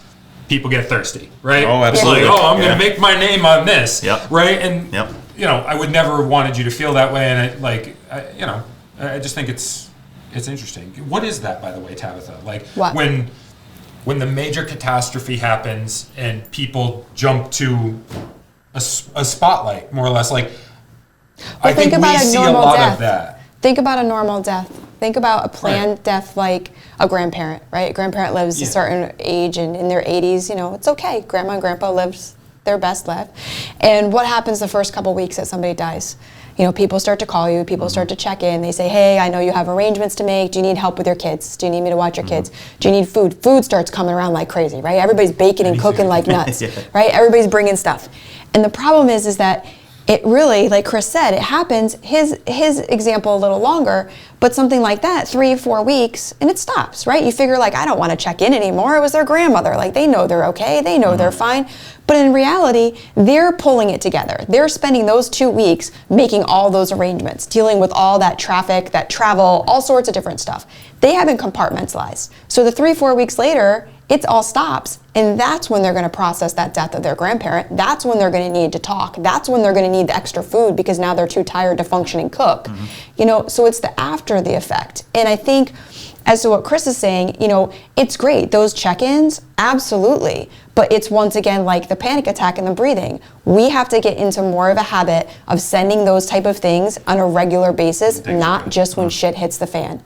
People get thirsty, right? Oh, absolutely. Like, I'm Yeah. going to make my name on this, Yep. right? And Yep. you know, I would never wanted you to feel that way, and I just think it's interesting. What is that, by the way, Tabitha? Like What? when the major catastrophe happens and people jump to a spotlight, more or less. Like, I think we see a lot of that. Think about a normal death. Think about a planned death, like a grandparent, right? A grandparent lives a certain age, and in their 80s, you know, it's okay. Grandma and grandpa lives their best life. And what happens the first couple weeks that somebody dies? You know, people start to call you, people start to check in. They say, hey, I know you have arrangements to make. Do you need help with your kids? Do you need me to watch your kids? Do you need food? Food starts coming around like crazy, right? Everybody's baking and cooking like nuts, right? Everybody's bringing stuff. And the problem is that it really, like Chris said, it happens, his example a little longer, but something like that, 3-4 weeks, and it stops, right? You figure, like, I don't want to check in anymore. It was their grandmother. Like, they know they're okay. They know they're fine. But in reality, they're pulling it together. They're spending those 2 weeks making all those arrangements, dealing with all that traffic, that travel, all sorts of different stuff. They haven't compartmentalized. So the 3-4 weeks later, it all stops, and that's when they're going to process that death of their grandparent. That's when they're going to need to talk. That's when they're going to need the extra food because now they're too tired to function and cook. You know, so it's the after the effect. And I think, as to what Chris is saying, you know, it's great. Those check-ins, absolutely. But it's once again like the panic attack and the breathing. We have to get into more of a habit of sending those type of things on a regular basis, not just when shit hits the fan.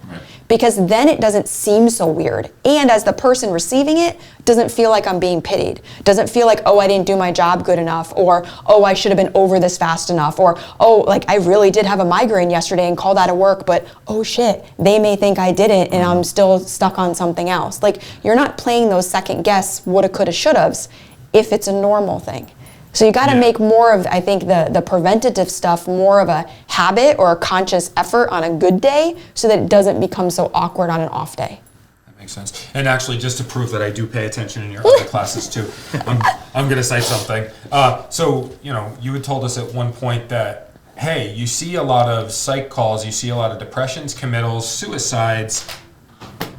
Because then it doesn't seem so weird. And as the person receiving it, doesn't feel like I'm being pitied. Doesn't feel like, oh, I didn't do my job good enough, or, oh, I should have been over this fast enough, or, oh, like I really did have a migraine yesterday and called out of work, but oh shit, they may think I didn't and I'm still stuck on something else. Like, you're not playing those second guess, woulda, coulda, shoulda's if it's a normal thing. So you got to make more of, I think, the preventative stuff more of a habit or a conscious effort on a good day so that it doesn't become so awkward on an off day. That makes sense. And actually, just to prove that I do pay attention in your other classes too, I'm going to say something. So, you know, you had told us at one point that, hey, you see a lot of psych calls, you see a lot of depressions, committals, suicides,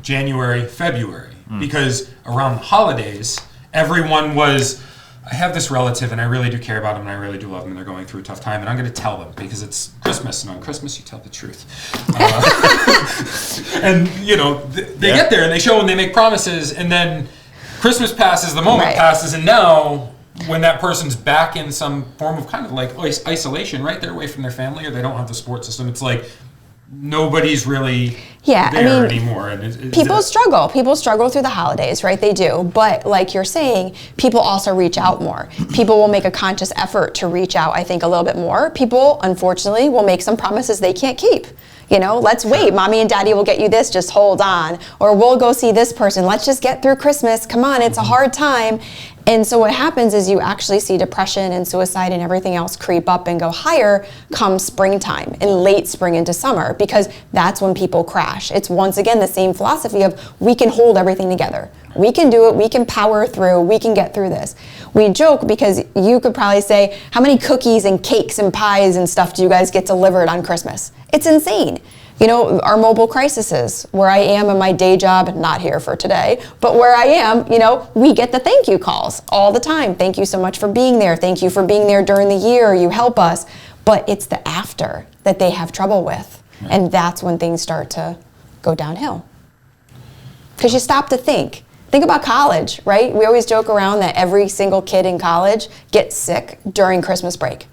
January, February, because around the holidays, everyone was, I have this relative and I really do care about them and I really do love them and they're going through a tough time and I'm going to tell them because it's Christmas and on Christmas you tell the truth. And, you know, they get there and they show and they make promises and then Christmas passes, the moment passes, and now when that person's back in some form of kind of like isolation, right? They're away from their family or they don't have the support system. It's like nobody's really there anymore. And people struggle. People struggle through the holidays, right? They do. But like you're saying, people also reach out more. People will make a conscious effort to reach out, I think, a little bit more. People, unfortunately, will make some promises they can't keep. You know, let's wait. Mommy and daddy will get you this. Just hold on. Or we'll go see this person. Let's just get through Christmas. Come on, it's a hard time. And so what happens is you actually see depression and suicide and everything else creep up and go higher come springtime and late spring into summer because that's when people crash. It's once again the same philosophy of we can hold everything together. We can do it. We can power through. We can get through this. We joke because you could probably say, how many cookies and cakes and pies and stuff do you guys get delivered on Christmas? It's insane. You know, our mobile crises, where I am in my day job, not here for today, but where I am, you know, we get the thank you calls all the time. Thank you so much for being there. Thank you for being there during the year. You help us. But it's the after that they have trouble with. And that's when things start to go downhill. Because you stop to think. Think about college, right? We always joke around that every single kid in college gets sick during Christmas break.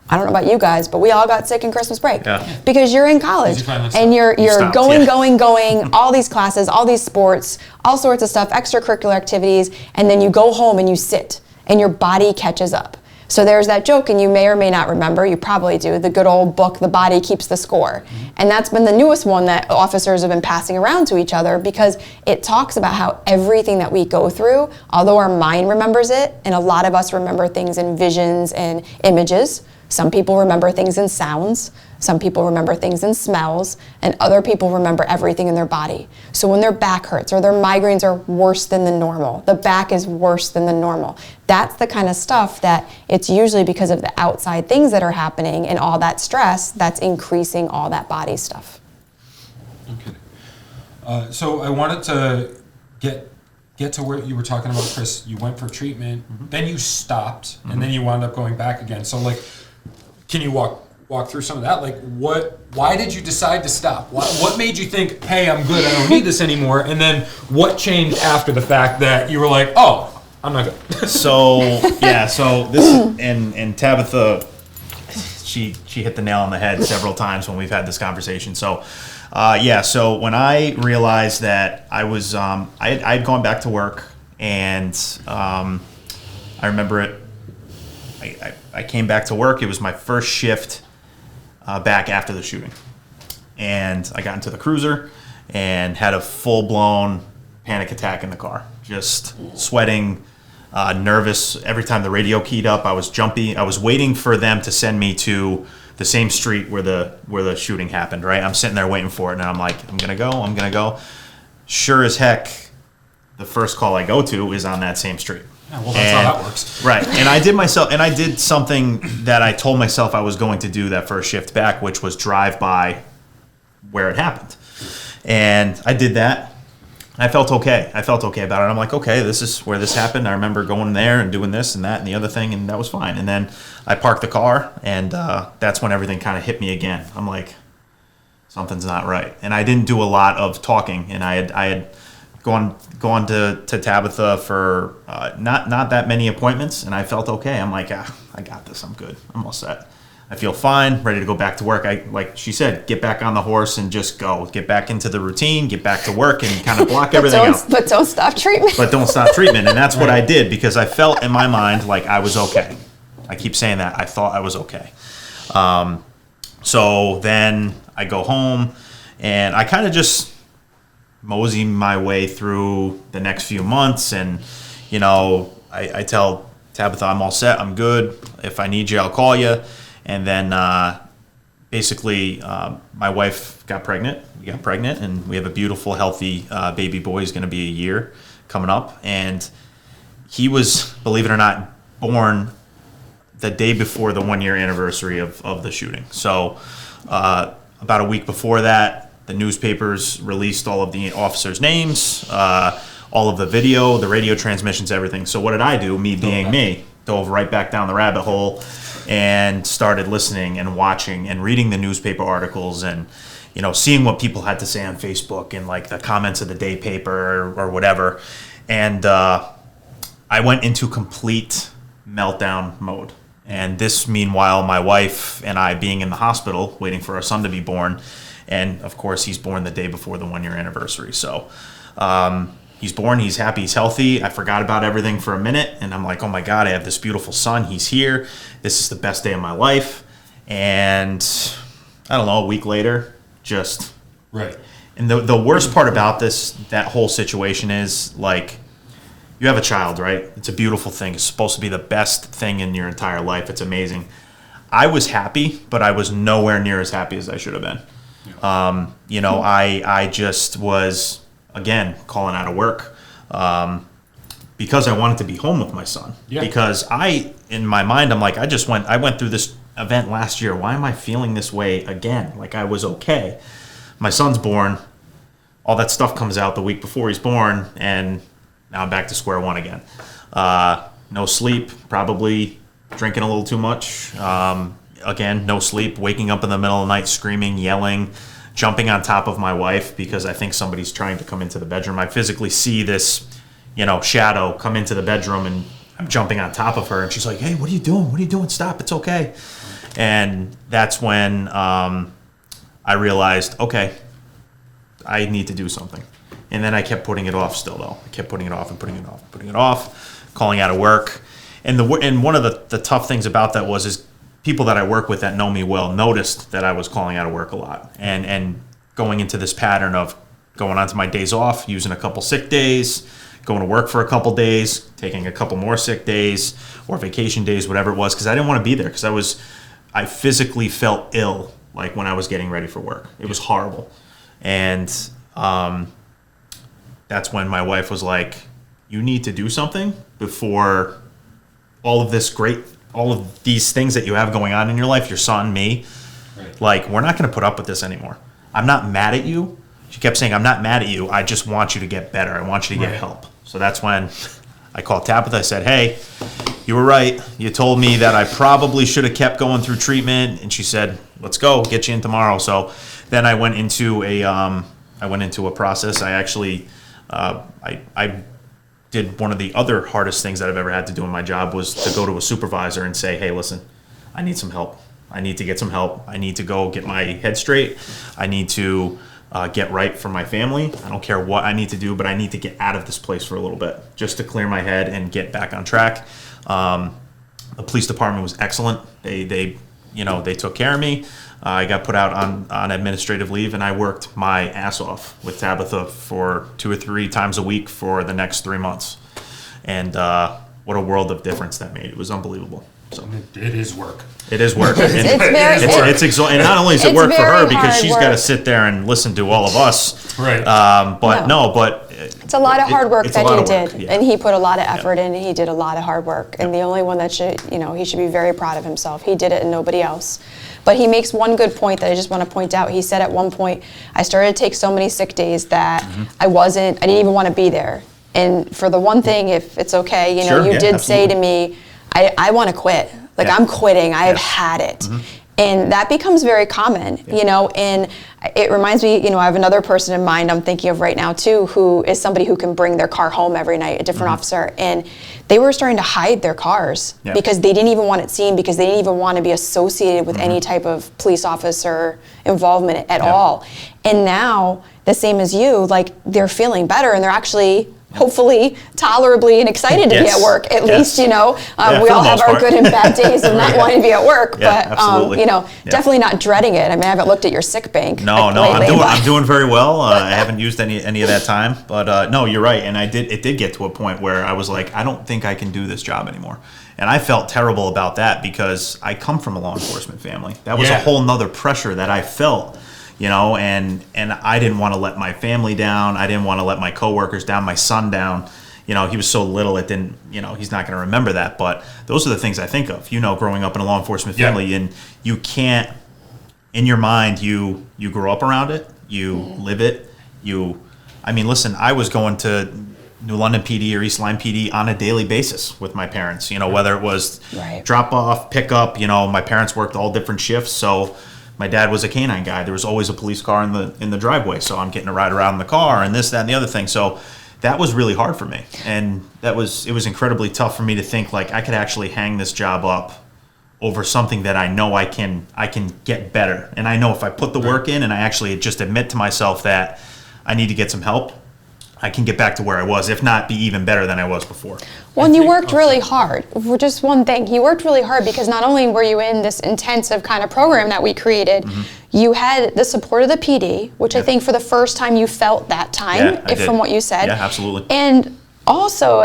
I don't know about you guys, but we all got sick in Christmas break. Yeah. Because you're in college and you're stopped, going, all these classes, all these sports, all sorts of stuff, extracurricular activities, and then you go home and you sit and your body catches up. So there's that joke, and you may or may not remember, you probably do, the good old book, The Body Keeps the Score. And that's been the newest one that officers have been passing around to each other, because it talks about how everything that we go through, although our mind remembers it, and a lot of us remember things in visions and images. Some people remember things in sounds, some people remember things in smells, and other people remember everything in their body. So when their back hurts or their migraines are worse than the normal, the back is worse than the normal, that's the kind of stuff that it's usually because of the outside things that are happening and all that stress that's increasing all that body stuff. Okay. So I wanted to get to where you were talking about, Chris. You went for treatment, then you stopped, and then you wound up going back again. So like, can you walk through some of that? Like, why did you decide to stop? What made you think, hey, I'm good, I don't need this anymore? And then what changed after the fact that you were like, oh, I'm not good? So this and Tabitha, she hit the nail on the head several times when we've had this conversation. So so when I realized that I was I'd gone back to work, and I remember it. I came back to work. It was my first shift back after the shooting. And I got into the cruiser and had a full-blown panic attack in the car. Just sweating, nervous. Every time the radio keyed up, I was jumpy. I was waiting for them to send me to the same street where the shooting happened, right? I'm sitting there waiting for it, and I'm like, I'm going to go. Sure as heck, the first call I go to is on that same street. Yeah, well, that's how that works. Right. And I did something that I told myself I was going to do that first shift back, which was drive by where it happened. And I did that. I felt okay. about it. I'm like, okay, this is where this happened. I remember going there and doing this and that and the other thing, and that was fine. And then I parked the car, and that's when everything kind of hit me again. I'm like, something's not right. And I didn't do a lot of talking, and I had gone to Tabitha for not that many appointments, and I felt okay. I'm like, I got this. I'm good. I'm all set. I feel fine, ready to go back to work. Like she said, get back on the horse and just go. Get back into the routine, get back to work, and kind of block everything out. But don't stop treatment. But don't stop treatment. And that's what I did, because I felt in my mind like I was okay. I keep saying that. I thought I was okay. So then I go home, and I kind of just mosey my way through the next few months. And, I tell Tabitha, I'm all set. I'm good. If I need you, I'll call you. And then basically my wife got pregnant. We got pregnant, and we have a beautiful, healthy baby boy. He's going to be a year coming up. And he was, believe it or not, born the day before the 1-year anniversary of the shooting. So about a week before that, the newspapers released all of the officers' names, all of the video, the radio transmissions, everything. So what did I do? Me being me, dove right back down the rabbit hole and started listening and watching and reading the newspaper articles and, seeing what people had to say on Facebook and like the comments of the day paper or whatever. And I went into complete meltdown mode. And this, meanwhile, my wife and I being in the hospital waiting for our son to be born. And, of course, he's born the day before the 1-year anniversary. So he's born, he's happy, he's healthy. I forgot about everything for a minute. And I'm like, oh, my God, I have this beautiful son. He's here. This is the best day of my life. And, I don't know, a week later, just... Right. And the worst part about that whole situation is, like, you have a child, right? It's a beautiful thing. It's supposed to be the best thing in your entire life. It's amazing. I was happy, but I was nowhere near as happy as I should have been. I just was, again, calling out of work because I wanted to be home with my son. Yeah. Because in my mind, I'm like, I went through this event last year. Why am I feeling this way again? Like, I was okay. My son's born. All that stuff comes out the week before he's born, and now I'm back to square one again. No sleep, probably drinking a little too much. again, no sleep, waking up in the middle of the night, screaming, yelling, jumping on top of my wife because I think somebody's trying to come into the bedroom. I physically see this, shadow come into the bedroom, and I'm jumping on top of her, and she's like, "Hey, what are you doing? What are you doing? Stop, it's okay." And that's when I realized, okay, I need to do something. And then I kept putting it off still, though. I kept putting it off and putting it off, calling out of work. And one of the tough things about that is people that I work with that know me well noticed that I was calling out of work a lot. And going into this pattern of going onto my days off, using a couple sick days, going to work for a couple days, taking a couple more sick days or vacation days, whatever it was, because I didn't want to be there, because I physically felt ill, like when I was getting ready for work. It was horrible. And that's when my wife was like, you need to do something before all of these things that you have going on in your life, your son, me, right. Like, we're not going to put up with this anymore. I'm not mad at you. She kept saying, I'm not mad at you. I just want you to get better. I want you to get help. So that's when I called Tabitha. I said, hey, you were right. You told me that I probably should have kept going through treatment. And she said, let's go, get you in tomorrow. So then I went into a process. I actually, I did one of the other hardest things that I've ever had to do in my job, was to go to a supervisor and say, hey, listen, I need some help. I need to get some help. I need to go get my head straight. I need to get right for my family. I don't care what I need to do, but I need to get out of this place for a little bit just to clear my head and get back on track. The police department was excellent. They took care of me. I got put out on administrative leave, and I worked my ass off with Tabitha for 2 or 3 times a week for the next 3 months. And what a world of difference that made. It was unbelievable. So it is work. It is work. It's exhausting. And not only is it work for her, because she's got to sit there and listen to all of us. Right. But it's a lot of hard work that he did. Yeah. And he put a lot of effort in. He did a lot of hard work. And the only one that he should be very proud of himself. He did it and nobody else. But he makes one good point that I just want to point out. He said at one point, I started to take so many sick days that I didn't even want to be there. And for the one thing, if it's okay, you did say to me, I want to quit. I'm quitting. I have had it. Mm-hmm. And that becomes very common, and it reminds me, I have another person in mind I'm thinking of right now too, who is somebody who can bring their car home every night, a different officer, and they were starting to hide their cars because they didn't even want it seen, because they didn't even want to be associated with any type of police officer involvement at all. And now, the same as you, they're feeling better, and they're actually hopefully tolerably and excited to be at work, at least, we all have our good and bad days of not wanting to be at work, but definitely not dreading it. I mean, I haven't looked at your sick bank. No, I'm doing very well. I haven't used any of that time, but no, you're right. And it did get to a point where I was like, I don't think I can do this job anymore. And I felt terrible about that, because I come from a law enforcement family. That was a whole nother pressure that I felt. And I didn't want to let my family down. I didn't want to let my coworkers down, my son down. He was so little, it didn't, he's not going to remember that. But those are the things I think of, growing up in a law enforcement family. And you can't, in your mind, you grow up around it, you live it. Listen, I was going to New London PD or East Lyme PD on a daily basis with my parents, whether it was drop off, pick up, my parents worked all different shifts. So my dad was a canine guy. There was always a police car in the driveway, so I'm getting to ride around in the car and this, that, and the other thing. So that was really hard for me, and it was incredibly tough for me to think I could actually hang this job up over something that I know I can get better. And I know if I put the work in and I actually just admit to myself that I need to get some help, I can get back to where I was, if not be even better than I was before. Well, and you worked really hard. For just one thing, you worked really hard, because not only were you in this intensive kind of program that we created, you had the support of the PD, which I think for the first time you felt that time, from what you said. Yeah, absolutely. And also,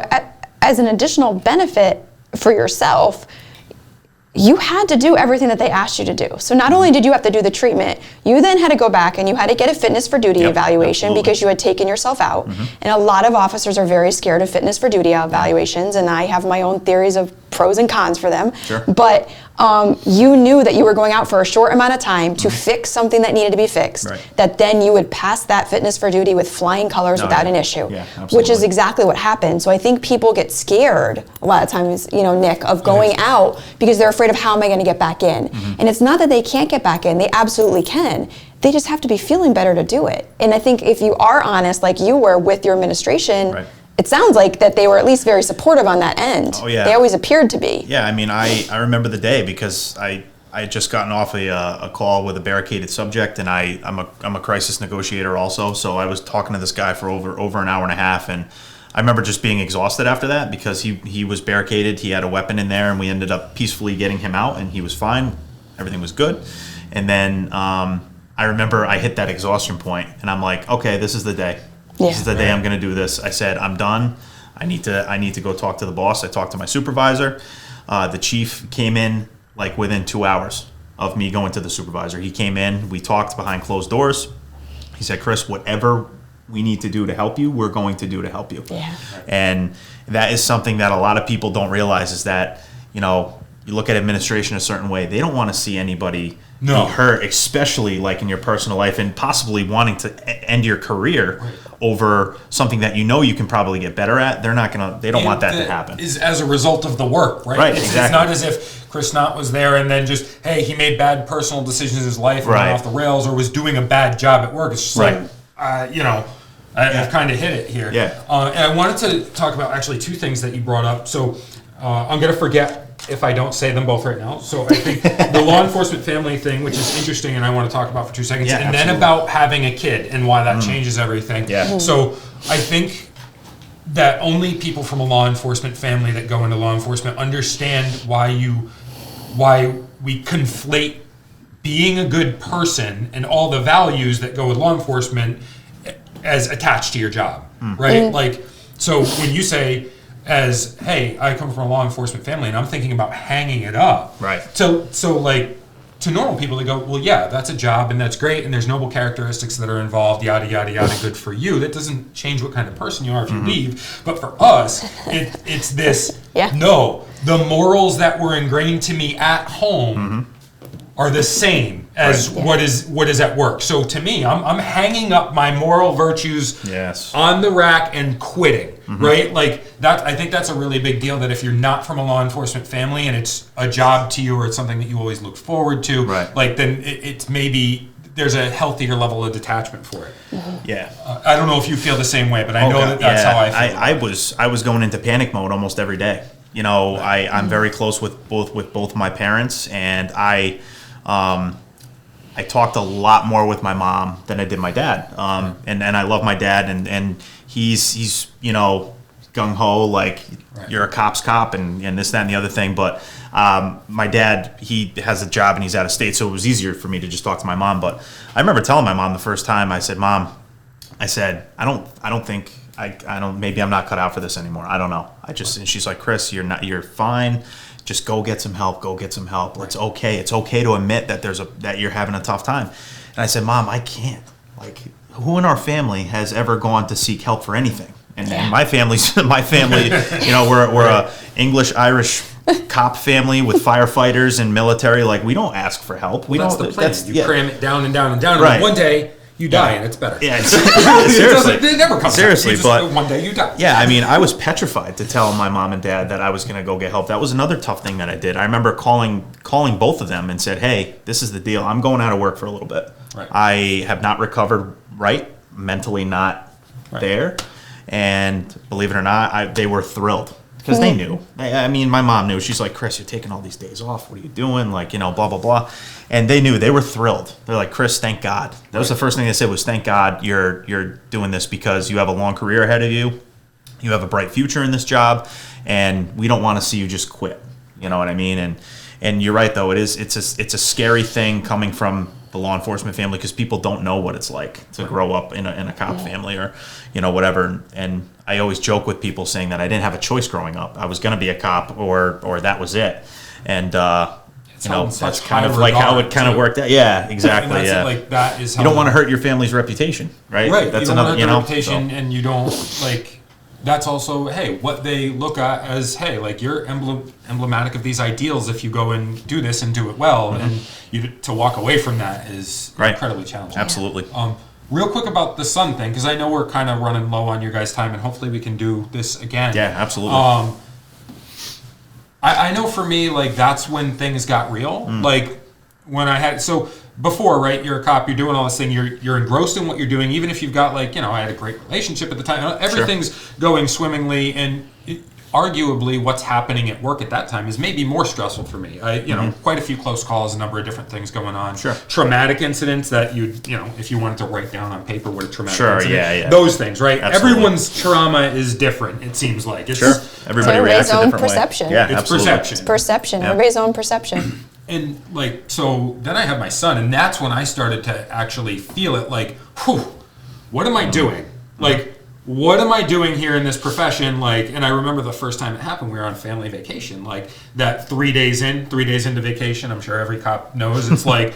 as an additional benefit for yourself, you had to do everything that they asked you to do. So not only did you have to do the treatment, you then had to go back and you had to get a fitness for duty evaluation, because you had taken yourself out. And a lot of officers are very scared of fitness for duty evaluations, and I have my own theories of pros and cons for them. Sure. But you knew that you were going out for a short amount of time to fix something that needed to be fixed, Right. that then you would pass that fitness for duty with flying colors without an issue, Yeah, which is absolutely. exactly what happened. So I think people get scared a lot of times, Nick, of going out because they're afraid of how am I going to get back in. And it's not that they can't get back in, they absolutely can. They just have to be feeling better to do it. And I think if you are honest, like you were with your administration, Right. it sounds like that they were at least very supportive on that end. Oh, yeah. They always appeared to be. Yeah, I mean, I remember the day because I had just gotten off a call with a barricaded subject, and I'm a crisis negotiator also, so I was talking to this guy for over an hour and a half, and I remember just being exhausted after that because he was barricaded, he had a weapon in there, and we ended up peacefully getting him out, and he was fine, everything was good, and then I remember I hit that exhaustion point, and I'm like, okay, this is the day. Yeah. This is the day I'm going to do this. I said, I'm done. I need to go talk to the boss. I talked to my supervisor. The chief came in like within 2 hours of me going to the supervisor. He came in. We talked behind closed doors. He said, Chris, whatever we need to do to help you, we're going to do to help you. Yeah. And that is something that a lot of people don't realize is that, you look at administration a certain way. They don't want to see anybody be hurt, especially like in your personal life and possibly wanting to end your career over something that you can probably get better at. They don't want that to happen. Is as a result of the work, right? Right, It's exactly. not as if Chris Nott was there and then just, hey, he made bad personal decisions in his life and Right. went off the rails or was doing a bad job at work. It's just Right. I've kind of hit it here. Yeah. And I wanted to talk about actually two things that you brought up. So I'm going to forget if I don't say them both right now. So I think the law enforcement family thing, which is interesting, and I want to talk about for 2 seconds, Yeah, and then absolutely. about having a kid and why that changes everything. Yeah. So I think that only people from a law enforcement family that go into law enforcement understand why we conflate being a good person and all the values that go with law enforcement as attached to your job, right? Like, so when you say, as, hey, I come from a law enforcement family and I'm thinking about hanging it up. Right. So like, to normal people, they go, well, yeah, that's a job and that's great and there's noble characteristics that are involved, yada, yada, yada, good for you. That doesn't change what kind of person you are if you leave. But for us, it's this, no, the morals that were ingrained to me at home are the same as what is at work. So to me, I'm hanging up my moral virtues on the rack and quitting, right? Like that. I think that's a really big deal. That if you're not from a law enforcement family and it's a job to you or it's something that you always look forward to, like then it's maybe there's a healthier level of detachment for it. Yeah. I don't know if you feel the same way, but I know that's how I feel. I was going into panic mode almost every day. I'm very close with both my parents, and I talked a lot more with my mom than I did my dad. And I love my dad, and he's gung ho, like you're a cop's cop and this, that, and the other thing. But my dad, he has a job and he's out of state, so it was easier for me to just talk to my mom. But I remember telling my mom the first time, I said, Mom, I don't think maybe I'm not cut out for this anymore. I don't know. And she's like, Chris, you're fine. Just go get some help. It's okay. It's okay to admit that you're having a tough time. And I said, Mom, I can't. Like, who in our family has ever gone to seek help for anything? And my family, we're a English Irish cop family with firefighters and military. Like, we don't ask for help. That's the plan. You cram it down and down and down. Right. And one day you die and it's better. Yeah, seriously. It never comes. Seriously, but one day you die. Yeah, I mean, I was petrified to tell my mom and dad that I was going to go get help. That was another tough thing that I did. I remember calling both of them and said, "Hey, this is the deal. I'm going out of work for a little bit. Right. I have not recovered mentally not there." And believe it or not, they were thrilled because they knew. I mean, my mom knew. She's like, Chris, you're taking all these days off. What are you doing? Like, blah, blah, blah. And they knew. They were thrilled. They're like, Chris, thank God. That was the first thing they said was, thank God you're doing this because you have a long career ahead of you. You have a bright future in this job, and we don't want to see you just quit. You know what I mean? And you're right, though. It's a scary thing coming from the law enforcement family because people don't know what it's like to grow up in a cop family or whatever. And I always joke with people saying that I didn't have a choice growing up. I was going to be a cop or that was it. And that's kind of like how it kind of worked out. Yeah, exactly. Yeah, like that is how you don't want to hurt your family's reputation, right? Right. That's you don't another hurt the reputation, and you don't that's also, hey, what they look at as, hey, like you're emblematic of these ideals if you go and do this and do it well, and to walk away from that is incredibly challenging. Absolutely. Real quick about the son thing, because I know we're kind of running low on your guys' time, and hopefully we can do this again. Yeah, absolutely. I know for me, like, that's when things got real. Like, when I had, so before, right, you're a cop, you're doing all this thing, you're engrossed in what you're doing, even if you've got, like, you know, I had a great relationship at the time, everything's going swimmingly, and arguably what's happening at work at that time is maybe more stressful for me. You know, quite a few close calls, a number of different things going on. Traumatic incidents that you know, if you wanted to write down on paper what a traumatic incident, those things, right? Absolutely. Everyone's trauma is different, it seems like. It's, Everybody everybody's reacts a own different perception. way. Yeah, it's absolutely. perception. It's perception. Everybody's own perception. And like, so then I had my son, and that's when I started to actually feel it, like, whew, what am I doing? Like, what am I doing here in this profession? Like, and I remember the first time it happened, we were on family vacation, like that 3 days into vacation, I'm sure every cop knows, it's like,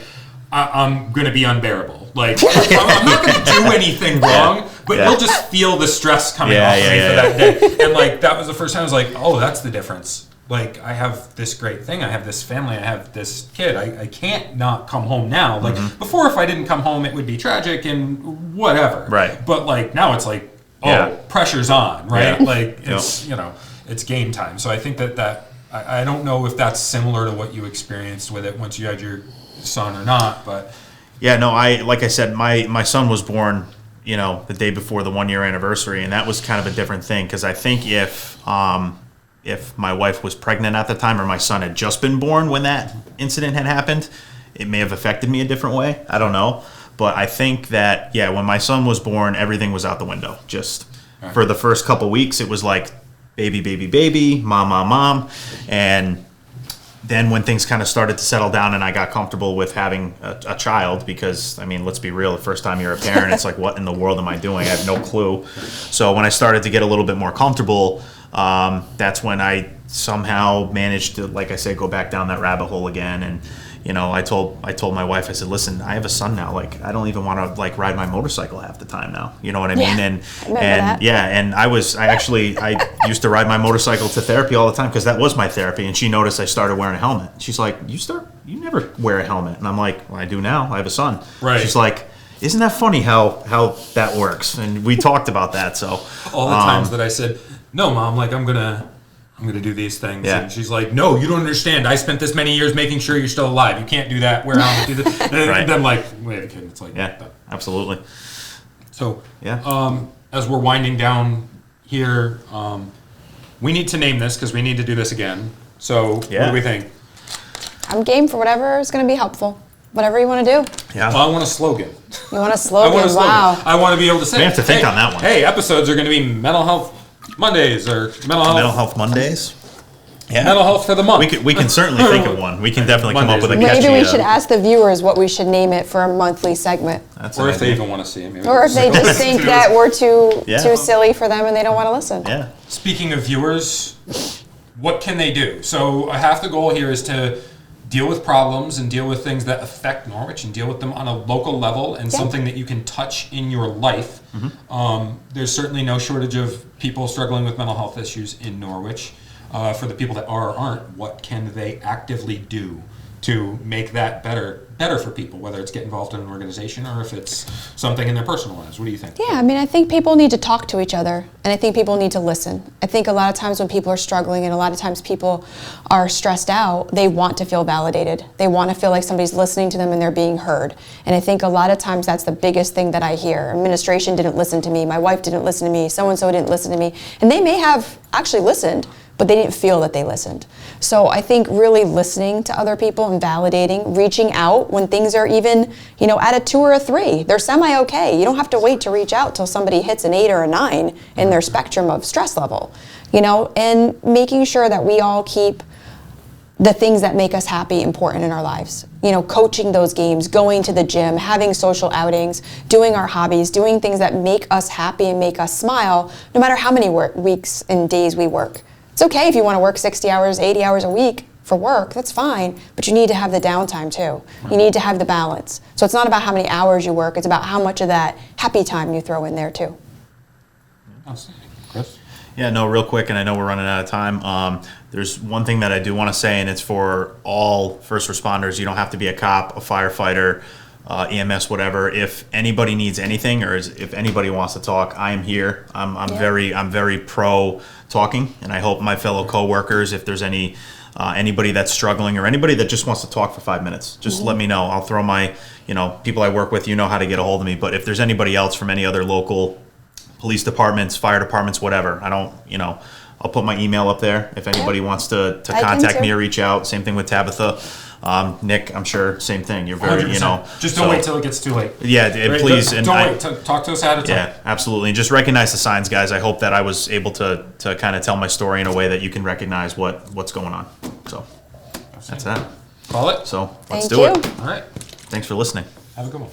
I'm going to be unbearable. Like, I'm not going to do anything wrong, but you'll just feel the stress coming off of me for that day. And like, that was the first time I was like, oh, that's the difference. Like, I have this great thing. I have this family. I have this kid. I can't not come home now. Like, before, if I didn't come home, it would be tragic and whatever. Right. But, like, now it's like, pressure's on, right? Like, it's, you know, it's game time. So I think that I don't know if that's similar to what you experienced with it once you had your son or not, but... Yeah, no, like I said, my son was born, you know, the day before the 1 year anniversary, and that was kind of a different thing, because I think if my wife was pregnant at the time or my son had just been born when that incident had happened, it may have affected me a different way. I don't know. But I think that, when my son was born, everything was out the window. Just for the first couple weeks, it was like baby, baby, baby, mom, mom, mom. And then when things kind of started to settle down and I got comfortable with having a child, because, I mean, let's be real, the first time you're a parent, it's like, what in the world am I doing? I have no clue. So when I started to get a little bit more comfortable, that's when I somehow managed to, like I said, go back down that rabbit hole again. And, you know, I told my wife, I said, listen, I have a son now. Like, I don't even want to like ride my motorcycle half the time now. You know what I mean? And I used to ride my motorcycle to therapy all the time because that was my therapy. And she noticed I started wearing a helmet. She's like, you never wear a helmet. And I'm like, well, I do now. I have a son. Right. She's like, isn't that funny how that works? And we talked about that. So all the times that I said, no, Mom, like I'm gonna do these things. Yeah. And she's like, no, you don't understand. I spent this many years making sure you're still alive. You can't do that. Wear a helmet, do this. And then like, wait a kid. It's like, absolutely. So, as we're winding down here, we need to name this because we need to do this again. So, what do we think? I'm game for whatever is going to be helpful. Whatever you want to do. Yeah. Well, I want a slogan. You want a slogan? Wow. I want to be able to say. We have to think on that one. Hey, episodes are going to be Mental Health Mondays or Mental Health Mondays. Yeah. Mental health for the month. We can certainly think of one. We can definitely come up with a Maybe catchy. we should ask the viewers what we should name it for a monthly segment. Or if they even want to see it. Maybe or if they just think that we're too silly for them and they don't want to listen. Yeah. Speaking of viewers, what can they do? So half the goal here is to deal with problems and deal with things that affect Norwich and deal with them on a local level and something that you can touch in your life. There's certainly no shortage of people struggling with mental health issues in Norwich. For the people that are or aren't, what can they actively do to make that better for people, whether it's get involved in an organization or if it's something in their personal lives? What do you think? Yeah, I mean, I think people need to talk to each other, and I think people need to listen. I think a lot of times when people are struggling and a lot of times people are stressed out, they want to feel validated. They want to feel like somebody's listening to them and they're being heard. And I think a lot of times that's the biggest thing that I hear. Administration didn't listen to me, my wife didn't listen to me, so-and-so didn't listen to me. And they may have actually listened, but they didn't feel that they listened. So I think really listening to other people and validating, reaching out when things are even, at a 2 or a 3, they're semi-okay. You don't have to wait to reach out till somebody hits an 8 or a 9 in their spectrum of stress level, and making sure that we all keep the things that make us happy important in our lives. Coaching those games, going to the gym, having social outings, doing our hobbies, doing things that make us happy and make us smile, no matter how many weeks and days we work. It's okay if you want to work 60 hours, 80 hours a week for work, that's fine, but you need to have the downtime too. You need to have the balance. So it's not about how many hours you work, it's about how much of that happy time you throw in there too. Chris? Yeah, no, real quick, and I know we're running out of time. There's one thing that I do want to say, and it's for all first responders. You don't have to be a cop, a firefighter, EMS, whatever. If anybody needs anything, or if anybody wants to talk, I am here. I'm very pro talking, and I hope my fellow coworkers, if there's anybody that's struggling or anybody that just wants to talk for 5 minutes, just let me know. I'll throw my, people I work with, how to get a hold of me. But if there's anybody else from any other local police departments, fire departments, whatever, I'll put my email up there if anybody wants to contact me or reach out. Same thing with Tabitha. Nick, I'm sure, same thing. You're very, 100%. Just don't wait till it gets too late. Yeah, Right? please. Don't wait. Talk to us ahead of time. Yeah, absolutely. And just recognize the signs, guys. I hope that I was able to kind of tell my story in a way that you can recognize what's going on. So that's that. Call it. So let's Thank do you. it. All right. Thanks for listening. Have a good one.